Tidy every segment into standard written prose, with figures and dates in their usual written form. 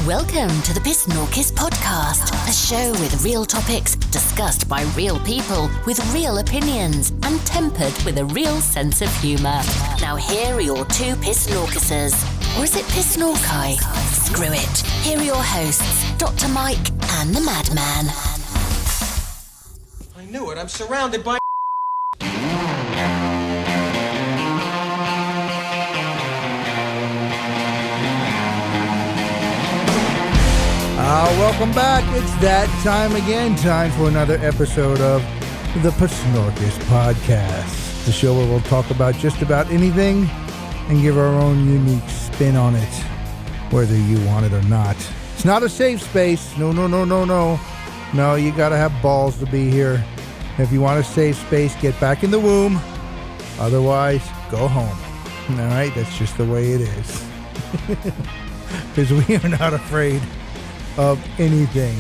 Welcome to the PSNORKIS podcast, a show with real topics discussed by real people with real opinions and tempered with a real sense of humour. Now here are your two PSNORKISers. Or is it PSNORKI? Screw it. Here are your hosts, Dr. Myke and The Madman. I knew it. I'm surrounded by... Welcome back. It's that time again. Time for another episode of the PSNORKIS podcast, the show where we'll talk about just about anything and give our own unique spin on it, whether you want it or not. It's not a safe space. No. No, you gotta have balls to be here. If you want a safe space, get back in the womb. Otherwise, go home. All right, that's just the way it is. Because we are not afraid of anything.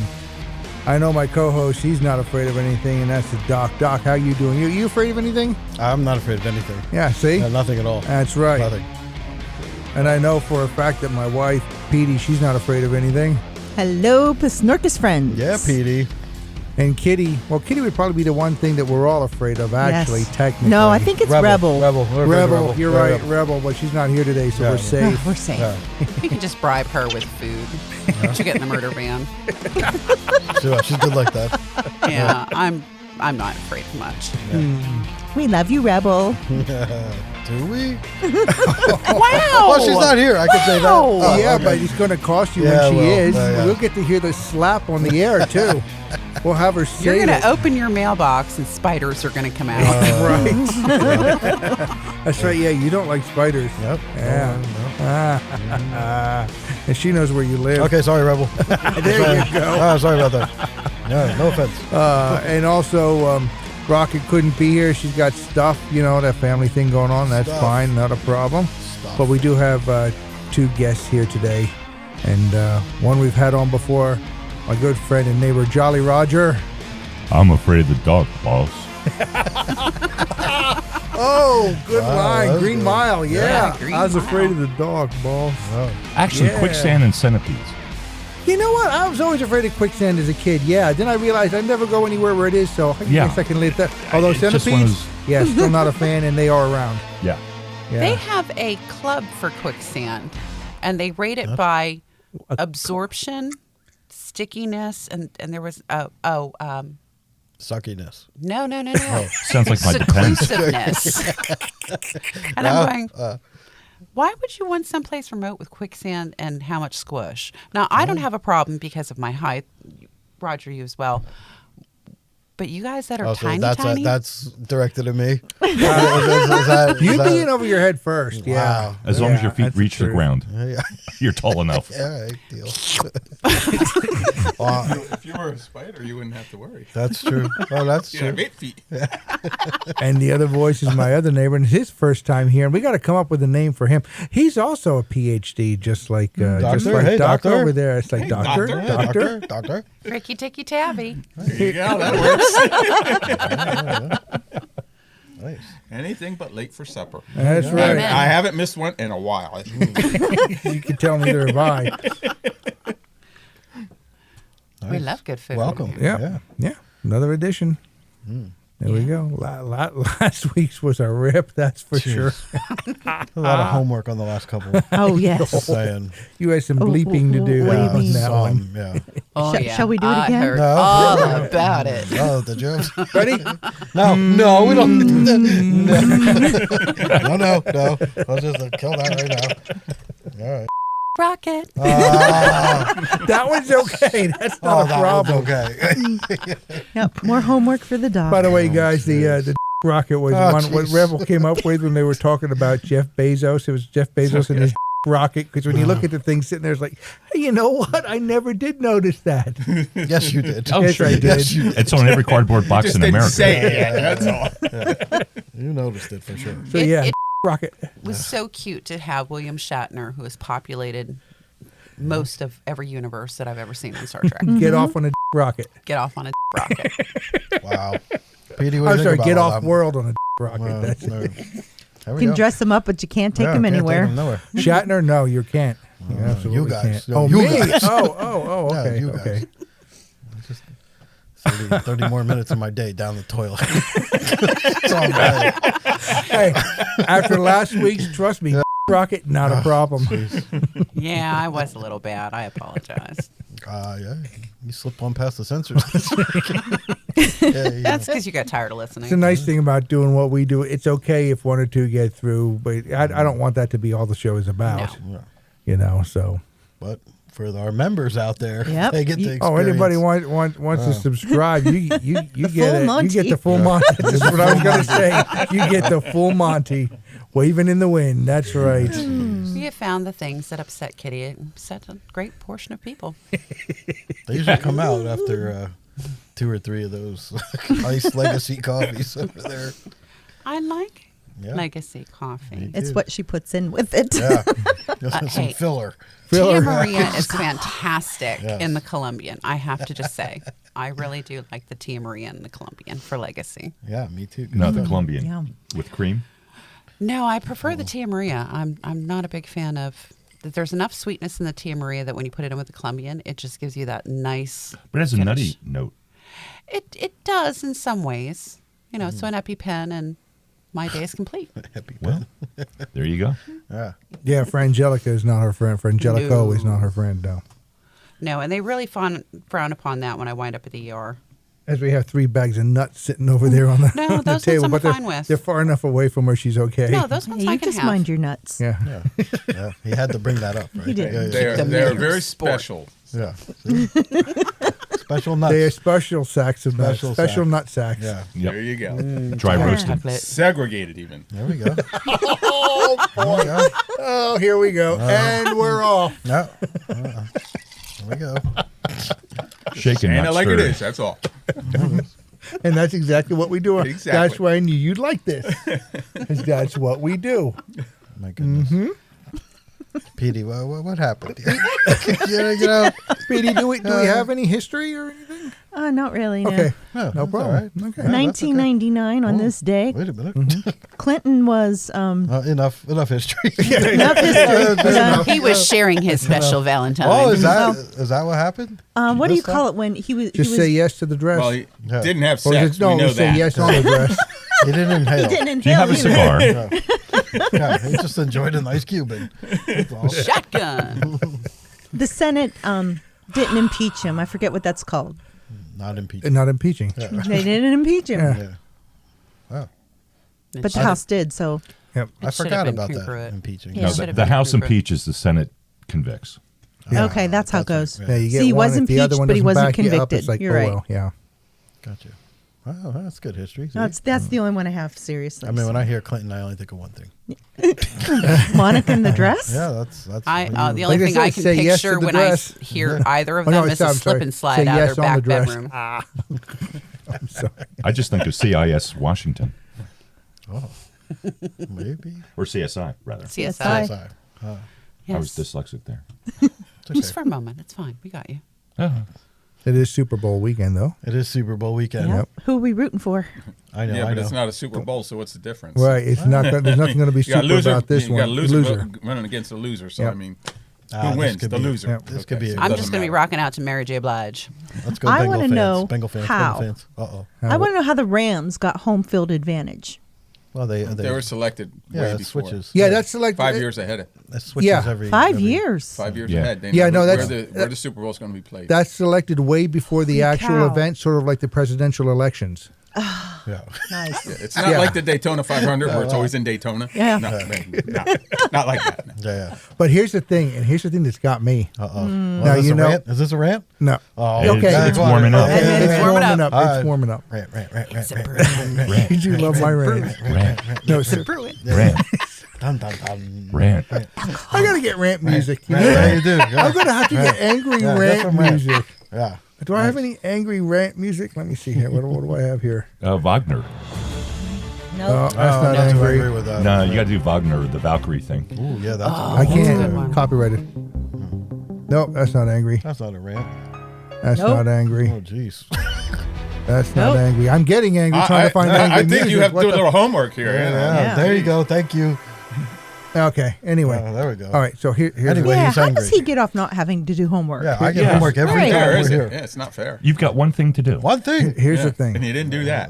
I know my co-host, he's not afraid of anything, and that's the Doc. Doc, how you doing? You afraid of anything? I'm not afraid of anything. Yeah, see? No, nothing at all. That's right. Nothing. And I know for a fact that my wife, Petey, she's not afraid of anything. Hello, PSNORKIS friends. Yeah, Petey. And Kitty, well, Kitty would probably be the one thing that we're all afraid of, actually, Yes. technically. No, I think it's Rebel. Rebel, you're right, Rebel, but she's not here today, so we're safe. We're safe. Yeah. You can just bribe her with food. She'll get in the murder van. She's good like that. Yeah, I'm not afraid of much. We love you, Rebel. Do we? Wow! Well, she's not here. I can say that. Oh, Yeah, okay. but it's going to cost you Yeah, when she well, is. yeah. We'll get to hear the slap on the air, too. We'll have her say You're going it. to open your mailbox and spiders are going to come out. Right. That's right. Yeah, you don't like spiders. Yep. Yeah. And she knows where you live. Okay, sorry, Rebel. There you go. Oh, sorry about that. No offense. And also, Rocket couldn't be here. She's got stuff, that family thing going on. That's Stuff. fine. Not a problem. But we do have two guests here today. And one we've had on before, my good friend and neighbor, Jolly Roger. I'm afraid of the dark, boss. Oh, good Wow, line. that's Green good. Mile, yeah. Green I was Mile. afraid of the dog, boss. Oh. Actually, Yeah. Quicksand and Centipedes. You know what? I was always afraid of quicksand as a kid. Yeah. Then I realized I never go anywhere where it is, so I Yeah. guess I can live there. Although It's just one of Centipedes, yeah, still not a fan, and they are around. Yeah. Yeah. They have a club for quicksand, and they rate it by absorption, stickiness, and there was Suckiness. no. Sounds like my defense. Seclusiveness. And I'm going, why would you want someplace remote with quicksand and how much squish? Now, I don't have a problem because of my height. Roger, you as well. But you guys that are tiny. That's directed at me. You being over your head first, yeah. Wow. As long as your feet that's reach the truth. ground, Yeah. you're tall enough. All right, deal. If you were a spider, you wouldn't have to worry. That's true. Oh, that's You true. have 8 feet. And the other voice is my other neighbor, and it's his first time here, and we got to come up with a name for him. He's also a PhD, just like Doctor? Hey, Doc doctor. over there. It's like Hey, doctor. doctor. Doctor. Ricky Ticky Tabby. There you go. That works. Nice. Anything but late for supper. That's right. Amen. I haven't missed one in a while. You can tell neither have I. We Nice. love good food. Welcome. Yeah. Another edition. There we go. Last week's was a rip, that's for sure. A lot of homework on the last couple. Oh, yes. Just saying. You had some bleeping to do what do you on mean? that one. Yeah. Oh, Shall- yeah. shall we do it I again? heard No. all about it. Oh, the jokes. Ready? No, we don't. No. Let's just kill that right now. All right. Rocket. That one's okay. That's not a that problem. one's okay. Yep. More homework for the dog. By the way, guys, the rocket was Oh, one what jeez. Rebel came up with when they were talking about Jeff Bezos. It was Jeff Bezos and his rocket, because when you look at the thing sitting there, it's like, hey, you know what? I never did notice that. Yes, you did. Oh, Yes, sure. I did. Yes, you did. It's on every cardboard box Just in didn't America. say it. That's all. You noticed it for sure. So It- yeah, it- rocket. was so cute to have William Shatner, who has populated most of every universe that I've ever seen on Star Trek. Get off on a rocket. Get off on a rocket. Wow. Petey, what do I'm you sorry, think get about all off that? world on a rocket. Well, That's no. it. There we You can go. dress them up, but you can't take Yeah, them can't anywhere. Take them nowhere. Shatner, no, you can't. You absolutely you guys. can't. No, Oh, you me? guys. Oh, Yeah, okay. you guys. Okay. Just 30 more minutes of my day down the toilet. That's all I'm saying. Hey, after last week's, trust me, Rocket, not a problem. Yeah, I was a little bad. I apologize. Yeah, you slipped one past the censors. That's because you got tired of listening. It's a nice thing about doing what we do. It's okay if one or two get through, but I don't want that to be all the show is about. No. Yeah. You know, so. But for our members out there, Yep. they get the experience. Oh, anybody wants to subscribe? You get full it. You Monty. get the full Monty. That's what I was going to say. You get the full Monty, waving in the wind. That's right. You have found the things that upset Kitty. It upset a great portion of people. They usually come out after 2 or 3 of those iced legacy coffees over there. I like Yeah. legacy coffee. It's what she puts in with it. Yeah, just some hey. filler. Tia Maria is fantastic Yes. in the Colombian. I have to just say, I really do like the Tia Maria in the Colombian for legacy. Yeah, me too. Good No, the stuff. Colombian Yeah. with cream. No, I prefer the Tia Maria. I'm not a big fan of. There's enough sweetness in the Tia Maria that when you put it in with the Colombian, it just gives you that nice. But it has a finish. nutty note. It does in some ways, So an EpiPen and my day is complete. Happy Well, there you go. Yeah. Yeah, Frangelica is not her friend. Frangelico No. is not her friend, no. No, and they really frown upon that when I wind up at the ER. As we have 3 bags of nuts sitting over there on the, No, on the those ones table, I'm but fine with. they're far enough away from where she's okay. No, those ones Hey, I you can just have. mind your nuts. Yeah. Yeah. Yeah. He had to bring that up, right? He did. Yeah, They're them they're in very sport. special. yeah. See? Special nuts. They are special sacks of nuts. Special Special sack. nut sacks. Yeah. Yep. There you go. Dry roasted. Chocolate. Segregated even. There we go. Oh, boy. Yeah. Oh, here we go. And we're off. No. There we go. Shaken, Ain't not it like it stirred. is, that's all. And that's exactly what we do. Exactly. That's why I knew you'd like this. 'Cause that's what we do. My goodness. Mm-hmm. Petey, what happened here? Speedy, do we have any history or anything? Not really. No. Okay. No, No that's problem. all right. Okay. Yeah, that's okay. 1999 on Oh, this day, Wait a minute. Clinton was Enough history. enough history. He was sharing his special Valentine. Oh, is that what happened? What do you This time? call it when he was? Just he was, say yes to the dress. Well, he Yeah. didn't have or sex. just, no, we know say that. yes on the dress. He didn't inhale. He didn't Do you have a inhale either. cigar? Yeah, he just enjoyed a nice Cuban. That's all. Shotgun. The Senate didn't impeach him. I forget what that's called. Not impeached. And not impeaching. They didn't impeach him, Yeah. Yeah. Wow. but the House did. So Yep. I It should have forgot been about that. congruent. Impeaching. Yeah. No, Should the, have the been House congruent. impeaches, the Senate convicts. Yeah. okay, that's how it goes. right. Yeah, you get See, he one. was If the other impeached, one but he doesn't wasn't back you up, convicted. it's like, You're oh, right. well, yeah. Gotcha. Wow, that's good history. See? That's the only one I have seriously. I mean, when I hear Clinton, I only think of one thing. Monica in the dress. Yeah, that's. The when only Like I thing said, I can say yes to picture the when I dress. hear either of Oh, no, them is a I'm slip sorry. and slide Say out yes of their on the back dress. bedroom. I'm sorry. I just think of CIS Washington, Oh, maybe. or CSI, rather. CSI. Sorry. I was Yes. dyslexic there. It's Just okay. for a moment. It's fine. We got you. It is Super Bowl weekend, though. It is Super Bowl weekend. Yeah. Who are we rooting for? I know. Yeah, I but know. it's not a Super Bowl, so what's the difference? Right. It's not. There's nothing going to be You got super a loser, about this you got a one. loser, running against a loser, so Yep. I mean, Ah, who this wins? could The be- loser. Yep. This could be a- so it I'm doesn't just going to be matter. rocking out to Mary J. Blige. Let's go, I Bengal wanna fans. know Bengal fans. how. Bengal fans. Uh-oh. I want to know how the Rams got home field advantage. Well, they They were selected yeah, way it before. switches. Yeah, that's like 5 years ahead. It switches Yeah. every 5 years. 5 years Yeah. ahead. They Yeah, know no, that's- where the Super Bowl's going to be played. That's selected way before the Holy actual cow. event, sort of like the presidential elections. Yeah. Nice. It's not Yeah. like the Daytona 500 where it's always in Daytona. Yeah. No, not like that. No. Yeah. But here's the thing, and here's the thing that's got me. Uh-oh. Well, Now, is this you a know- rant? Is this a rant? No. Oh, Okay. It's warming up. It's warming warming up. up. It's warming up. Rant. You do love my rant. Rant. No, Rant. Dun, dun, dun. Rant. I gotta get rant music. You know? Yeah, you do. I'm gonna have to get angry Yeah, get rant some rant. music. Yeah. Do I have any angry rant music? Let me see here. What do I have here? Wagner. Oh, that's not Not too angry. angry with that. No, you got to do Wagner, the Valkyrie thing. Ooh, yeah, that's I good can't one. copyright it. Nope, that's not angry. that's not a rant. That's Nope. not angry. Oh, jeez. That's not Nope. angry. I'm getting angry trying to find angry I think music. you have to What do a the- little homework here. Yeah, Yeah. there you go. Thank you. Okay. Anyway. There we go. All right. So here's Anyway, Yeah, he's how hungry. does he get off not having to do homework? Yeah, I get homework every Right. time Fair, we're is here. it? Yeah, it's not fair. You've got one thing to do. One thing. here's Yeah, the thing. And you didn't do that.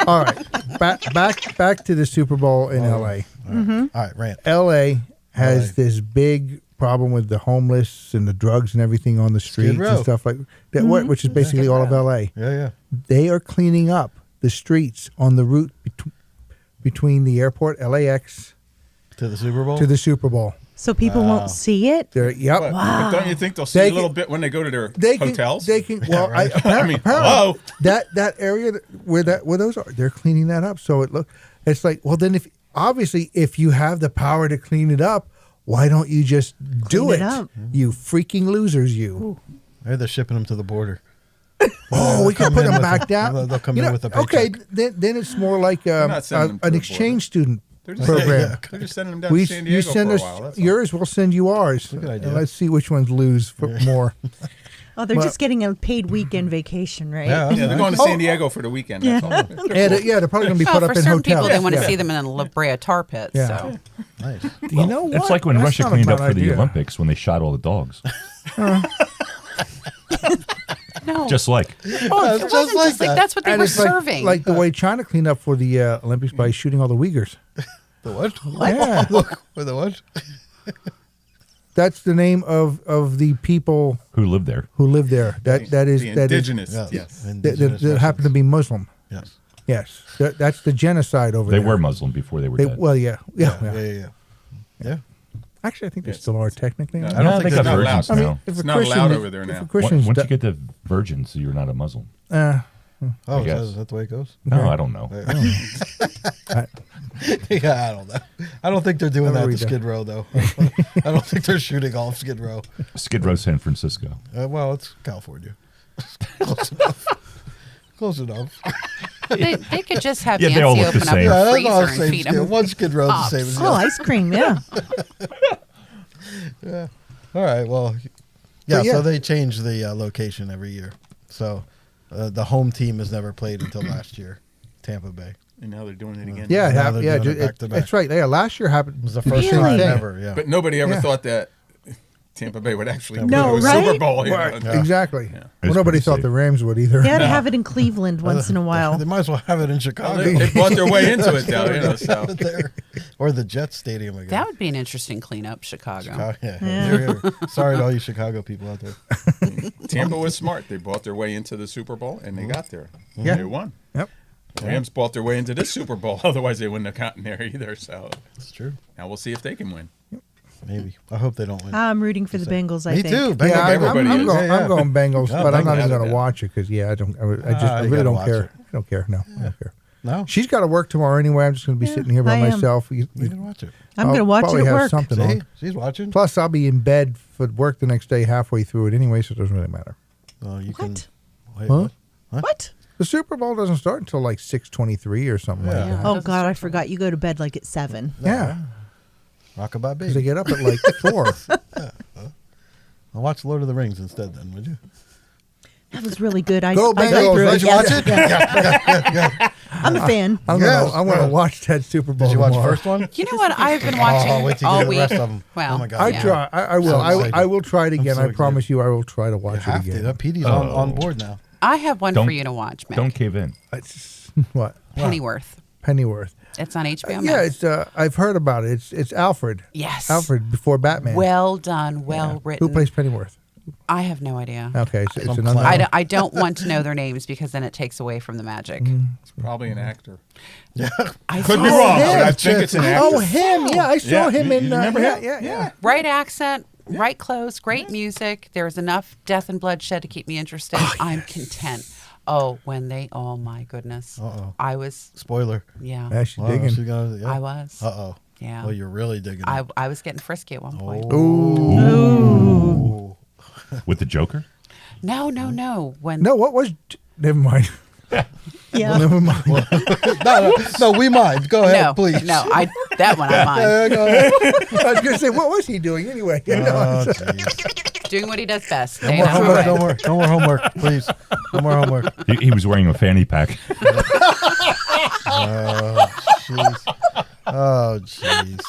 All right. Back to the Super Bowl in L.A. All right, rant. L.A. has LA. this big problem with the homeless and the drugs and everything on the streets Row. and stuff like that, which is basically all of L.A. Yeah. They are cleaning up the streets on the route between the airport, LAX, To the Super Bowl? to the Super Bowl. So people won't see it? Yep. But don't you think they'll see They a little can- bit when they go to their They can, hotels? They can. Well, right. I mean, apparently, hello? that area where those are, they're cleaning that up. So it's like, well, then if you have the power to clean it up, why don't you just do Clean it? it up. You freaking losers, you! Maybe they're shipping them to the border. Oh, we can come put in them with back a- down. they'll come in with a okay. paycheck. Then it's more like not sending them to an the exchange student They're just, program. They're just sending them down to San Diego You send for a us while. That's all. yours, we'll send you ours. Good idea. And let's see which ones lose more. Oh, they're Well- just getting a paid weekend vacation, right? Yeah. Yeah, they're going to San Diego for the weekend. That's all. They're probably going to be Oh, put for up in certain hotels. people, they want to Yeah. see them in a La Brea tar pit. Yeah. So Nice. You know what? It's like when That's Russia not a cleaned up bad for the idea. Olympics when they shot all the dogs. no, Just like. it just wasn't like just like that. that's what they And were it's like, serving. like the way China cleaned up for the Olympics by shooting all the Uyghurs. The what? Yeah. Look, for the what? That's the name of the people Who lived there? who live there. That is the that is indigenous. Yeah. Yes. that happen to be Muslim. Yes. Yes, that's the genocide over They there. were Muslim before they were dead. Well, yeah. Yeah. Actually, I think they Yes. still are technically. No, not. I don't they think got they're virgins allowed. now. if a It's not Christian- allowed over there if now. a Christian's Once you di- get the virgins, you're not a Muslim. uh, Oh, guess. is that the way it goes? No, I don't know. Yeah, I don't know. I don't think they're doing I that don't to read that. Skid Row, though. I don't think they're shooting off Skid Row. Skid Row, San Francisco. Well, it's California. Close enough. Close enough. they could just have Yeah, they all Nancy look the open up same. her Yeah, that's freezer all the and same feed Skid. them. One Skid Row's the same as the Oh, other. ice cream, yeah. Yeah. All right. Well, yeah. But yeah. So they change the location every year. So the home team has never played until last year, Tampa Bay. And now they're doing it again. yeah, Now they're doing it ju- back to back. that's right. Yeah, last year happened. It was the first Really? time ever. Yeah. But nobody ever Yeah. thought that Tampa Bay would actually No, go to a right? Super Bowl. You Right, know? exactly. Yeah. Well, It's nobody pretty thought safe. the Rams would either. They ought to have it in Cleveland once in a while. They might as well have it in Chicago. They bought their way into it, though. You know, so. There. Or the Jets Stadium again. That would be an interesting cleanup, Chicago. Yeah. Here. Sorry to all you Chicago people out there. Tampa was smart. They bought their way into the Super Bowl, and they got there. Yeah. They won. Yep. The Rams bought their way into this Super Bowl. Otherwise, they wouldn't have gotten there either. So It's true. now we'll see if they can win. Maybe. I hope they don't win. I'm rooting for the Bengals, I Me think. too. Yeah, I'm everybody is. going. I'm going Bengals, Yeah, but I'm not Bengals. even going to Yeah. watch it because I don't. I you really gotta don't watch care. it. I don't care. No, I don't care. No? She's got to work tomorrow anyway. I'm just going to be sitting here by I am. myself. We didn't watch it. I'm going to watch it probably at have work. something See? on. She's watching. Plus, I'll be in bed for work the next day halfway through it anyway, so it doesn't really matter. Well, you What? Can, wait, Huh? What? The Super Bowl doesn't start until like 6:23 or something like Yeah. that. Oh, God, I forgot. You go to bed like at 7. Yeah, Rockabye because they Baby. get up at like 4. I'll watch Lord of the Rings instead then, would you? That was really good. I Go I Bengals, read through right? Did you watch it? I'm a fan. I'm Yes. gonna watch that Super Bowl. Did you watch the tomorrow. first one? You know what? I've been watching Oh, wait till you all get the week. rest of 'em. Well, Oh, my God. I yeah. try. I will. So I excited. will try it again. so I promise excited. you, I will try to You watch have it to. again. That PD's on board now. I have one Don't- for you to watch, Mick. Don't cave in. It's, what? Pennyworth. Pennyworth. It's on HBO Yeah, Max. it's. I've heard about it. It's Alfred. Yes. Alfred before Batman. Well done. Well Yeah. written. Who plays Pennyworth? I have no idea. Okay, so it's Some an clown. unknown. I don't want to know their names because then it takes away from the magic. It's probably an actor. I Could be saw wrong, it. but I think it's an actor. Oh, him. Yeah, I saw Yeah, him you in. remember him? Yeah. Right accent, right clothes, great music. There's enough death and bloodshed to keep me interested. I'm content. Oh, when they, oh my goodness. Uh-oh. I was, Spoiler. yeah, Actually Wow, digging. she got it, yeah. I was. Uh-oh. Yeah. Well, you're really digging it. I was getting frisky at one point. Ooh. With the Joker? No. When No, what was? Never mind. Yeah. Never mind. No, we mind. Go ahead, no, please. no, that one I mind. Yeah, go ahead. I was gonna say, what was he doing anyway? You know, Oh, jeez. Doing what he does best. No staying more out of homework. the way. No more homework, please. No more homework. He was wearing a fanny pack. Jeez. Oh, jeez.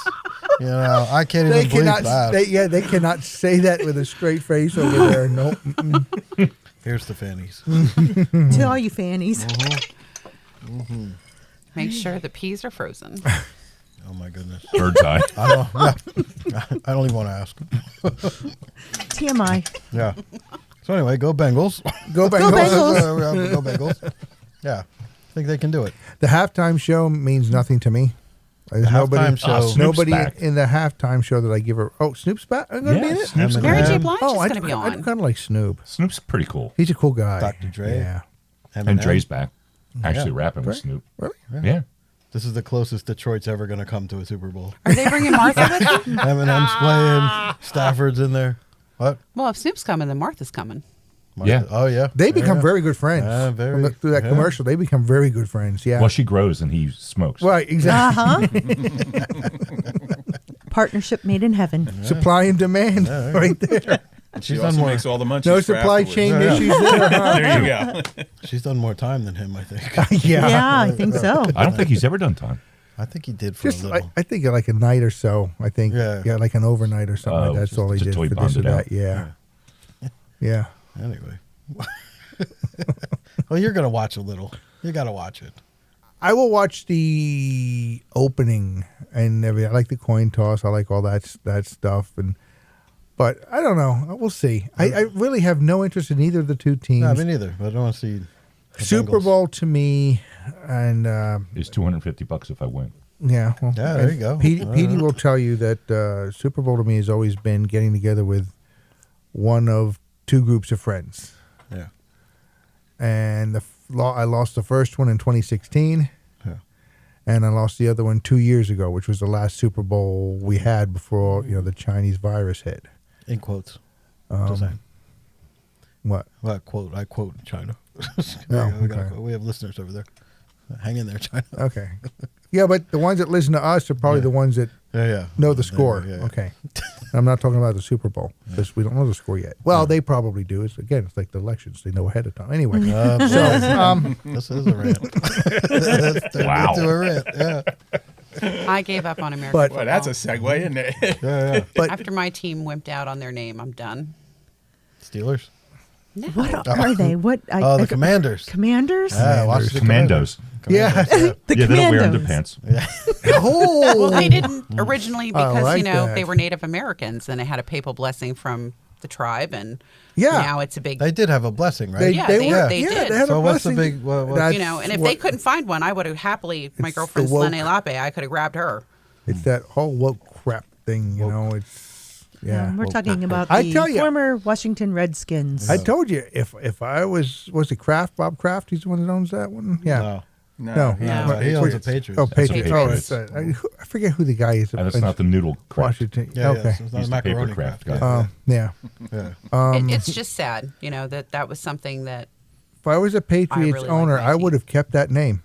You know, I can't even believe that. They cannot say that with a straight face over there. Nope. Here's the fannies. To all you fannies. Make sure the peas are frozen. Oh my goodness. Bird's eye. I don't even want to ask. TMI. Yeah. So anyway, go Bengals. Go Bengals. Go Bengals. Yeah. I think they can do it. The halftime show means nothing to me. There's halftime show. Snoop's nobody back. in the halftime show that I give her. Oh, Snoop's back. I'm gonna be in it. Snoop's Eminem. Mary J. cool. Blige is going to be I on. kind of like Snoop. Snoop's pretty cool. He's a cool guy. Dr. Dre. Yeah. And Eminem. Dre's back. Actually Yeah. rapping with Dre? Snoop. Really? Yeah. This is the closest Detroit's ever going to come to a Super Bowl. Are they bringing Martha with them? Eminem's playing. Stafford's in there. What? Well, if Snoop's coming, then Martha's coming. Yeah. Oh, yeah. They become Yeah. very good friends. Very- Through that yeah. commercial, they become very good friends. Yeah. Well, she grows and he smokes. Right. Exactly. Partnership made in heaven. Supply and demand, right there. And she She's done also more. makes all the munchies. No for supply afterwards. chain Yeah. issues there. Huh? There you go. She's done more time than him, I think. Yeah, I think so. I don't think he's ever done time. I think he did for Just, a little. I think like a night or so. I think, Yeah. like an overnight or something. Oh, like that's all he just did till he for this or bonded out. that. Yeah. Anyway. Well, you're going to watch a little. You got to watch it. I will watch the opening and everything. I like the coin toss. I like all that stuff. But I don't know. We'll see. I really have no interest in either of the two teams. No, me neither. But I don't want to see the Super Bengals. Bowl to me, and It's $250 if I win. yeah. Well, Yeah, there and you go. Petey will tell you that Super Bowl to me has always been getting together with one of two groups of friends. Yeah. And I lost the first one in 2016. Yeah. And I lost the other one 2 years ago, which was the last Super Bowl we had before the Chinese virus hit. In quotes. Just saying. What? Well, I quote China. Oh, okay. We have listeners over there. Hang in there, China. Okay. Yeah, but the ones that listen to us are probably the ones that Yeah. know the score. Yeah. Okay. I'm not talking about the Super Bowl because we don't know the score yet. Well, they probably do. It's like the elections; they know ahead of time. Anyway, This is a rant. That's turned Wow. into a rant. Yeah. I gave up on American But- football. Well, that's a segue, isn't it? Yeah. but After my team wimped out on their name, I'm done. Steelers. What are they? What? Oh, the Commanders. Commanders? Yeah, watch the Commandos. yeah. The Yeah, they don't wear Commandos. underpants. Oh, Well, they didn't originally because, like that. they were Native Americans and they had a papal blessing from the tribe. And Yeah. now it's a big, They did have a blessing, right? They, Yeah, they, they- were, they yeah, did. They had So a what's the blessing. big? What, That's and if what- they couldn't find one, I would have happily, my girlfriend's the woke- Lene Lape, I could have grabbed her. It's that whole woke crap thing, It's We're talking about I the tell ya. former Washington Redskins. I told you if I was it Kraft, Bob Kraft? He's the one that owns that one. Yeah. No. No, He owns the Patriots. Oh, Patriots. Oh, Patriots. I forget who the guy is. And it's not the noodle craft. Washington. Yeah, okay. It's not He's a the paper macaroni craft craft. guy. Yeah. Yeah. It's just sad, that was something that, If I was a Patriots really like owner, my I team. would have kept that name.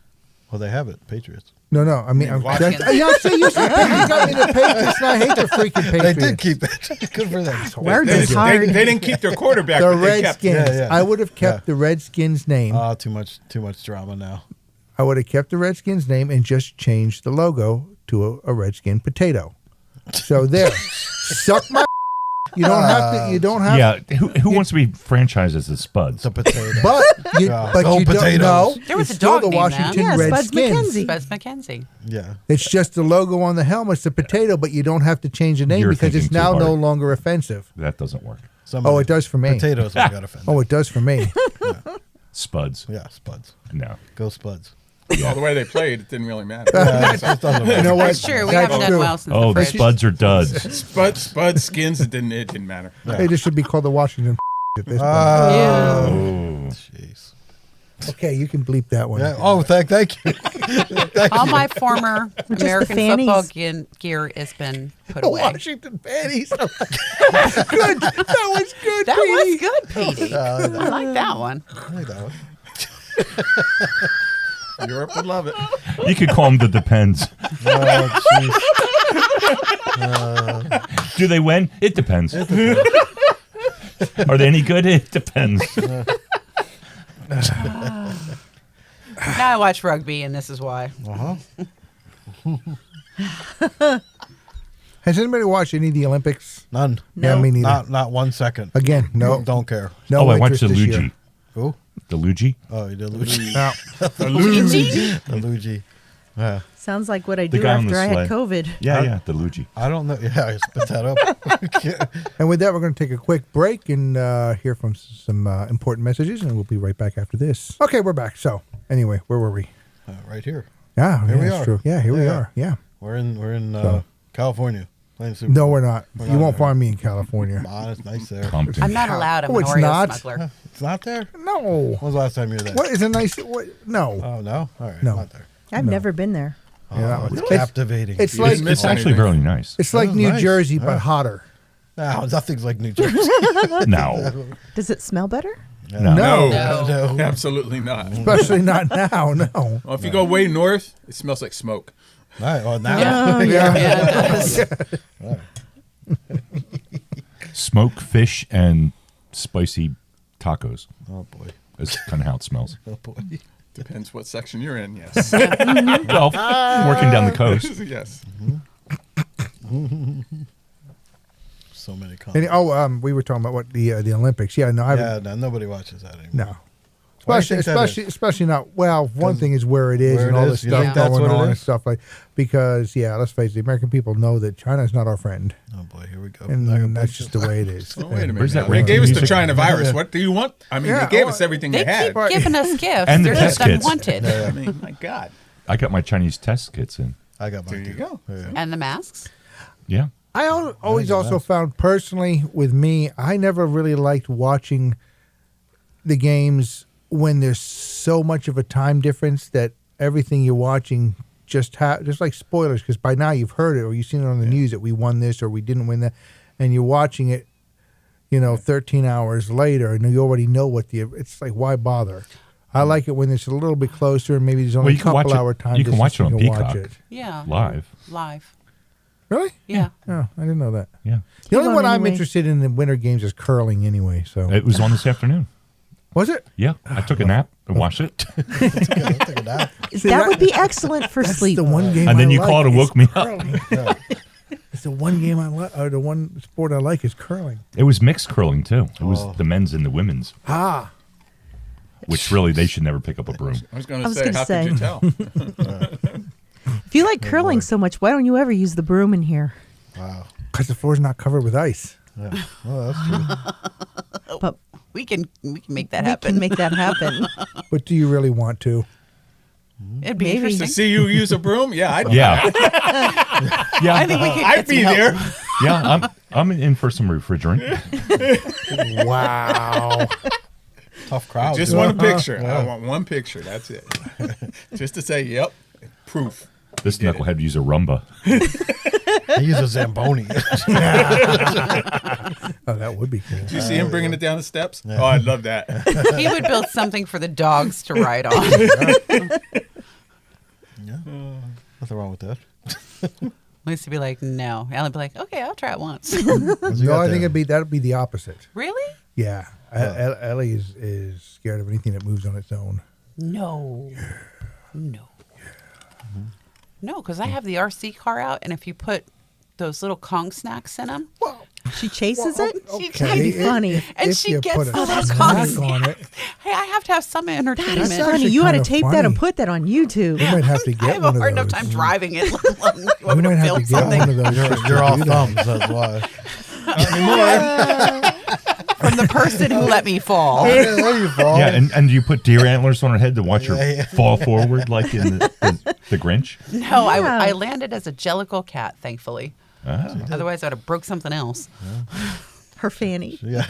Well, they have it. Patriots. No. I mean, Washington. see, you said Patriots got me the Patriots, and I hate the freaking They Patriots. did keep it. Good for them. Words They, is hard. they didn't keep their quarterback, The but they kept Redskins. Yeah. I would have kept the Redskins name. Too much drama now. I would have kept the Redskins name and just changed the logo to a Redskin potato. So there, suck my. You don't have to. You don't have. Yeah, who wants to be franchised as the Spuds? The potato. But you, Yeah. but Oh, you don't potatoes. know. There was it's a still dog the named Washington that. Yeah, Spuds Redskins. McKenzie. Buzz McKenzie. Yeah. It's just the logo on the helmet's the potato, but you don't have to change the name You're because it's thinking now too no hard. longer offensive. That doesn't work. Oh, it does for me. Potatoes have got offended. Oh, it does for me. Spuds. Yeah, Spuds. No. Go Spuds. all the way they played. It didn't really matter. It doesn't matter. You know what? That's true. We That's haven't done true. well since Oh, the the fridge. Spuds are duds. Spud skins. It didn't matter. Hey, this should be called the Washington at this point. Yeah. Oh. Jeez. Okay, you can bleep that one. Yeah. Oh, thank you. All my former the American fannies. football gear has been put The away. Washington panties. Good. That was good. That Petey. was good, Petey. I like that one. I like that one. Europe would love it. You could call them the Depends. Oh, jeez. Do they win? It depends. Are they any good? It depends. Now I watch rugby, and this is why. Uh-huh. Has anybody watched any of the Olympics? None. Yeah, me neither. Not 1 second. Again, no. Don't care. No I watched interest the this year. Luigi. Who? The Luigi. Oh, you did Luigi. No. The Luigi. Yeah. Sounds like what I The do guy on after the I had sleigh. COVID. Yeah, the Luigi. I don't know. Yeah, I spit that up. And with that, we're going to take a quick break and hear from some important messages, and we'll be right back after this. Okay, we're back. So, anyway, where were we? Right here. Yeah, Here we that's are. true. Yeah, here we Yeah. are. Yeah. We're in So. California. Playing Super No, Bowl. we're not. We're You not won't there. find me in California. Come on, it's nice there. Compton. I'm not allowed. I'm Oh, an it's Oreo not? smuggler. It's not there? No. When was the last time you were there? What is a nice? What? No. Oh, no? All right. No. Not there. I've never been there. Yeah, It's really? captivating. It's You like didn't miss It's actually anything. really nice. it's like Oh, New nice. Jersey, but hotter. No, nothing's like New Jersey. No. Does it smell better? No. No, No. absolutely not. Especially not now. No. Well, if you go way north, it smells like smoke. All right. Well, now. Oh, Yeah. Yeah, it does. Smoked fish and spicy tacos. Oh, boy. That's kind of how it smells. Oh, boy. Depends what section you're in. Yes. Well, working down the coast. Yes. So many comments. We were talking about what the Olympics. Yeah, no, I haven't. Yeah, no, nobody watches that anymore. No. Why do you think that is? Especially not. Well, one thing is where it is Where and it all is? this You stuff think that's going what it on and is? stuff like. Because let's face it, the American people know that China's not our friend, Oh, boy. Here we go. and that's just the way it is. Oh, wait a minute. Where's that They ring gave us the music? China virus. What do you want? I mean, Yeah, they gave oh, us everything They they keep had. giving us gifts. And the They're just test kits. unwanted. I mean, my God. I got my Chinese test kits in. I got mine. There you too. go. Yeah. And the masks. Yeah. I always also found personally with me, I never really liked watching the games when there's so much of a time difference that everything you're watching just like spoilers, because by now you've heard it or you've seen it on the news that we won this or we didn't win that, and you're watching it, 13 hours later, and you already know it's like, why bother? I like it when it's a little bit closer and maybe there's only Well, you a can watch couple it- hour time. you can watch distance it on you can watch Peacock. it. Yeah. Live. Really? Yeah. Oh, I didn't know that. Yeah. The only won one I'm anyway. interested in the winter games is curling anyway. So It was on this afternoon. was it? Yeah. I took a nap and watched it. Take a nap. That would be excellent for That's sleep. the one game. And then I you like called and is woke me up. curling. It's the one game I like, or the one sport I like is curling. It was mixed curling, too. It was the men's and the women's, Ah, which really they should never pick up a broom. I was going I to was say, gonna how could you say. tell? If you like curling so much, why don't you ever use the broom in here? Wow. because the floor's not covered with ice. Yeah. Well, that's true. But We can make that we happen. can make that happen. But do you really want to? It'd be Maybe. To interesting. see you use a broom? Yeah, I'd Yeah. yeah. I think we could I'd get some be help. there. Yeah, I'm in for some refrigerant. Wow. Tough crowd. Just too. one picture. I want one picture. That's it. Just to say, yep, proof. This knucklehead used a rumba. He uses Zamboni. Oh, that would be cool. Did you see him bringing it down the steps? Oh, I'd love that. He would build something for the dogs to ride on. Yeah. Nothing wrong with that. Lisa would be like, no. Alan would be like, okay, I'll try it once. What's he No, got I think there? that'd be the opposite. Really? Yeah, Ellie is scared of anything that moves on its own. No. No. No, because I have the RC car out, and if you put those little Kong snacks in them, She chases Well, it. okay. That'd be funny. and If she you gets put a the little snack Kong. on it, Hey, I have to have some entertainment. That's That's funny. actually You ought to kinda tape that and funny. put that on YouTube. we might have to I get have one a of hard enough those. time driving it. let alone you We want me might to have film to get something. one of those. You're all Do that. thumbs. That's why. From the person who let me fall. There you fall. Yeah, and you put deer antlers on her head to watch her Yeah. fall forward like in the Grinch. No, Yeah. I landed as a jellicle cat, thankfully. Ah. Otherwise, I'd have broke something else. Her fanny. Yeah.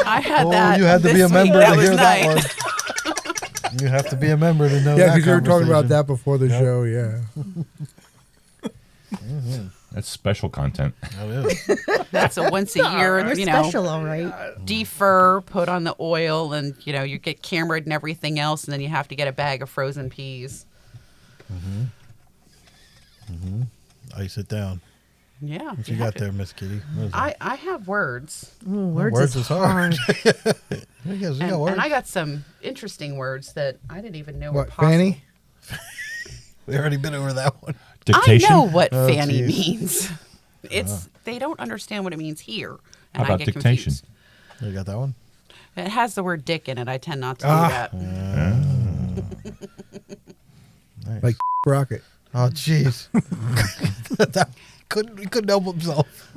I had Oh, that. you had to this be a week. member That to was hear nice. that one. You have to be a member to know Yeah, that because you were talking about conversation. that before the show. Yeah. That's special content. That is. That's a once a year, You're you know, special, all right. defer, put on the oil, and you get cameraed and everything else, and then you have to get a bag of frozen peas. Ice it down. Yeah. What you got there, Miss Kitty? What is it? I have words. Ooh, words, Words is is hard. hard. You guys, And I got some interesting words that I didn't even know were What, possible. Fanny? We already been over that one. Dictation? I know what Oh, fanny geez. means. They don't understand what it means here. And How I about get dictation? confused. You got that one? It has the word dick in it. I tend not to do that. Nice. Like rocket. Oh, jeez. He couldn't help himself.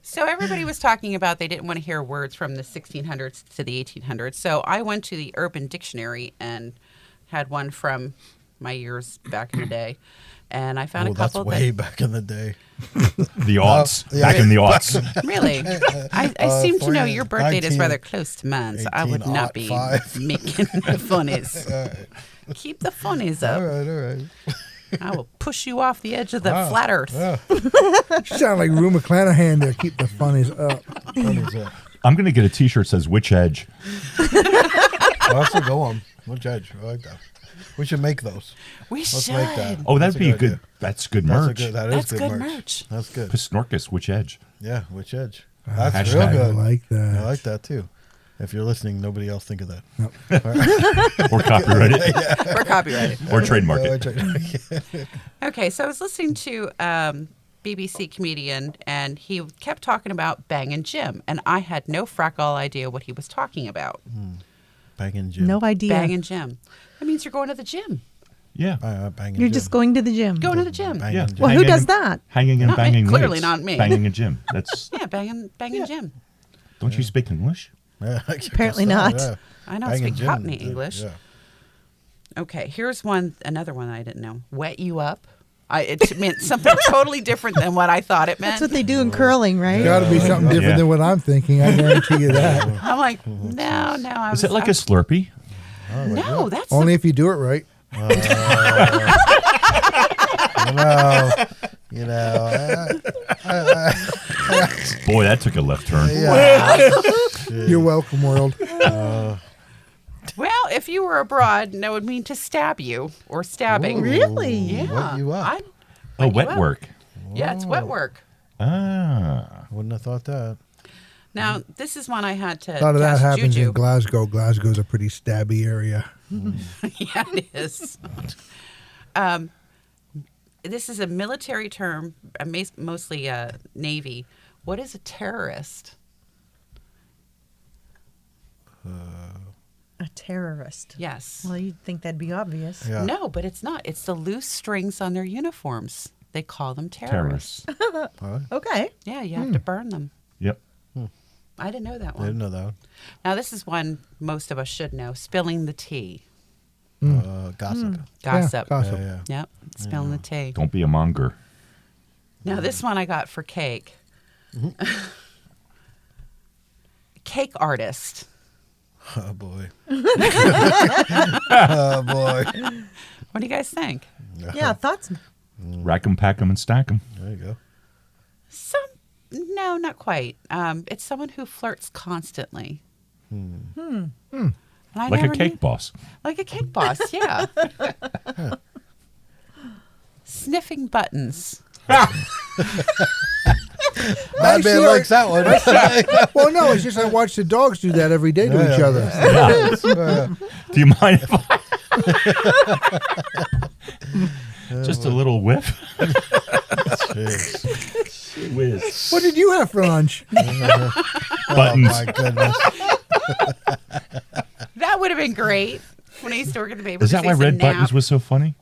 So everybody was talking about they didn't want to hear words from the 1600s to the 1800s. So I went to the Urban Dictionary and had one from my years back in the day. And I found a couple that's way back in the day. The aughts. yeah. Back in the aughts. Really? I seem to know your birth date is 19 rather close to mine, so I would not be 1805. making the funnies. Keep the funnies up. All right. I will push you off the edge of the flat earth. You sound like Rue McClanahan there. Keep the funnies up. Funny's up. I'm going to get a T-shirt that says "Which Edge." Oh, that's a go on. Which edge? I like that. We should make those. We Let's should. make that. Oh, That's that'd be a good good. idea. That's good That's merch. That's good good merch. merch. That's good. PSNORKIS. Which Edge? Yeah, which edge? That's Hashtag. real I good. like that. I like that too. If you're listening, nobody else think of that. Or copyright it. We're copyrighted. Or trademark it. Okay, so I was listening to BBC comedian, and he kept talking about banging Jim, and I had no frackall idea what he was talking about. Banging Jim. No idea. Banging Jim. That means you're going to the gym. Yeah. Banging You're Jim. just going to the gym. Going to the gym. Banging Yeah. Jim. Well, who Hanging does and- that? Hanging and Not me. banging Clearly weights. not me. Banging a gym. That's. Yeah, banging Jim. Don't you speak English? Yeah, I guess Apparently so, not. yeah. I don't Banging speak Jim. Cockney English. Yeah. Okay, here's another one I didn't know. Wet you up. It meant something totally different than what I thought it meant. That's what they do in curling, right? Got to be something different Yeah. than what I'm thinking. I guarantee you that. I'm like, no. Is it like a Slurpee? No, that's Only if you do it right. You know. Boy, that took a left turn. You're welcome, world. well, if you were abroad, that would mean to stab you or stabbing. Really? Yeah. Wet you up. Oh, Wet you wet up. work. Yeah, it's wet work. Ah. Wouldn't have thought that. Now, this is one I had to A lot of that cast happens juju. in Glasgow. Glasgow's a pretty stabby area. Yeah, it is. This is a military term, mostly Navy. What is a terrorist? A terrorist. Yes. Well, you'd think that'd be obvious. Yeah. No, but it's not. It's the loose strings on their uniforms. They call them terrorists. Terrorists. Okay. Yeah, you have to burn them. Yep. I didn't know that I one. didn't know that one. Now, this is one most of us should know. Spilling the tea. Gossip. Gossip. gossip. Yeah. Yep. Spilling the tea. Don't be a monger. Now, this one I got for cake. Cake artist. Oh, boy. Oh, boy. What do you guys think? Yeah, thoughts. Rack 'em, pack 'em, and stack 'em. There you go. No, not quite. It's someone who flirts constantly. And I Like a never cake knew- boss. Like a cake boss, yeah. Sniffing buttons. Bad man likes that one. Well, no, it's just I watch the dogs do that every day to Yeah, each yeah. other. Do you mind if I... Just a little whiff? Whiz. What did you have for lunch? Oh, Buttons. my goodness. That would have been great when I used to work at the paper. Is that why red buttons was so funny?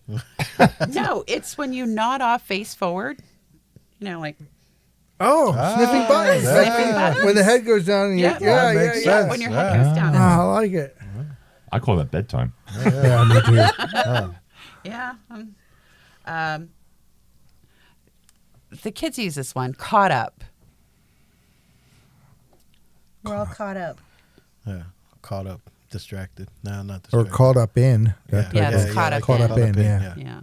No, it's when you nod off face forward. You know, like Oh, sniffing buttons. sniffing buttons. When the head goes down. And Yeah. yeah, That yeah, makes yeah. sense. when your head goes down. Ah, I like it. I call that bedtime. Yeah, me too. Yeah. The kids use this one. Caught up. We're all caught up. Yeah. Caught up. Distracted. No, not Or distracted. caught up in. Yeah, it's caught up Caught in. up in, yeah. Yeah.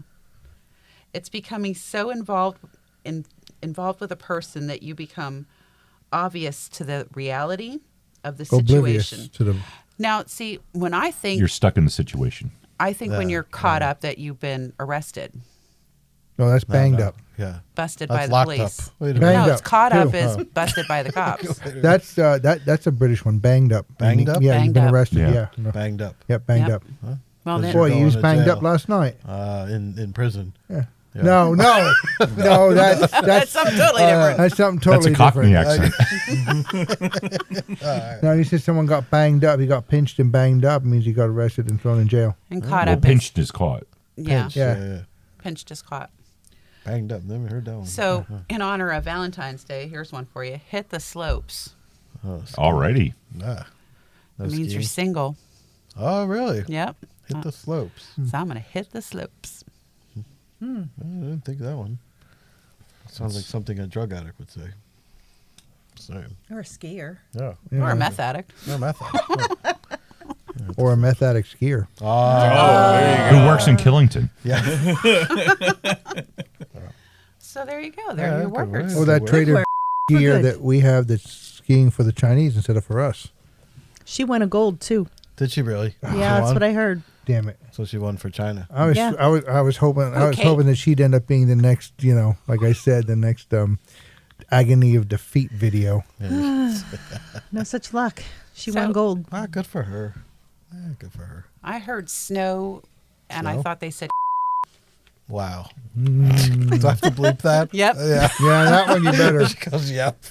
It's becoming so involved with a person that you become obvious to the reality of the Oblivious situation. to the. Now, see, when I think You're stuck in the situation. when you're caught up that you've been arrested, No, that's banged up. Yeah. busted That's by the locked police. up. Wait a Banged minute. No, it's up, caught too. up is busted by the cops. That's a British one. Banged up. Banged up? Yeah, Banged you've been up. arrested. Yeah. Yeah. No. Banged up. Yep, banged Yep. up. Well, then, Boy, he was going to banged jail. up last night. In prison. Yeah. Yeah. No, that's something totally different. That's something That's totally a Cockney different. accent. No, he said someone got banged up. He got pinched and banged up. It means he got arrested and thrown in jail. And caught Well, up. pinched is caught. Yeah. Yeah. Pinched is caught. Banged up. Never heard that one. So, in honor of Valentine's Day, here's one for you. Hit the slopes. Already. Nah. No It means you're skiing. single. Oh, really? Yep. Hit the slopes. So I'm going to hit the slopes. I didn't think that one. Sounds like something a drug addict would say. Same. Or a skier. Yeah. Or a meth addict. No method. Or a meth addict skier. Who works in Killington? Yeah. So there you go. There are your good workers. work. Or that Good trader work. skier Good. that we have that's skiing for the Chinese instead of for us. She won a gold too. Did she really? Yeah, that's what I heard. Damn it. So she won for China. I was Yeah. I was hoping Okay. that she'd end up being the next, like I said, the next agony of defeat video. No such luck. She So- won gold. Ah, good for her. Good for her. I heard snow, and I Snow? thought they said Wow. Do I have to bleep that? Yep. Yeah. Yeah, that one you better. She goes, yep.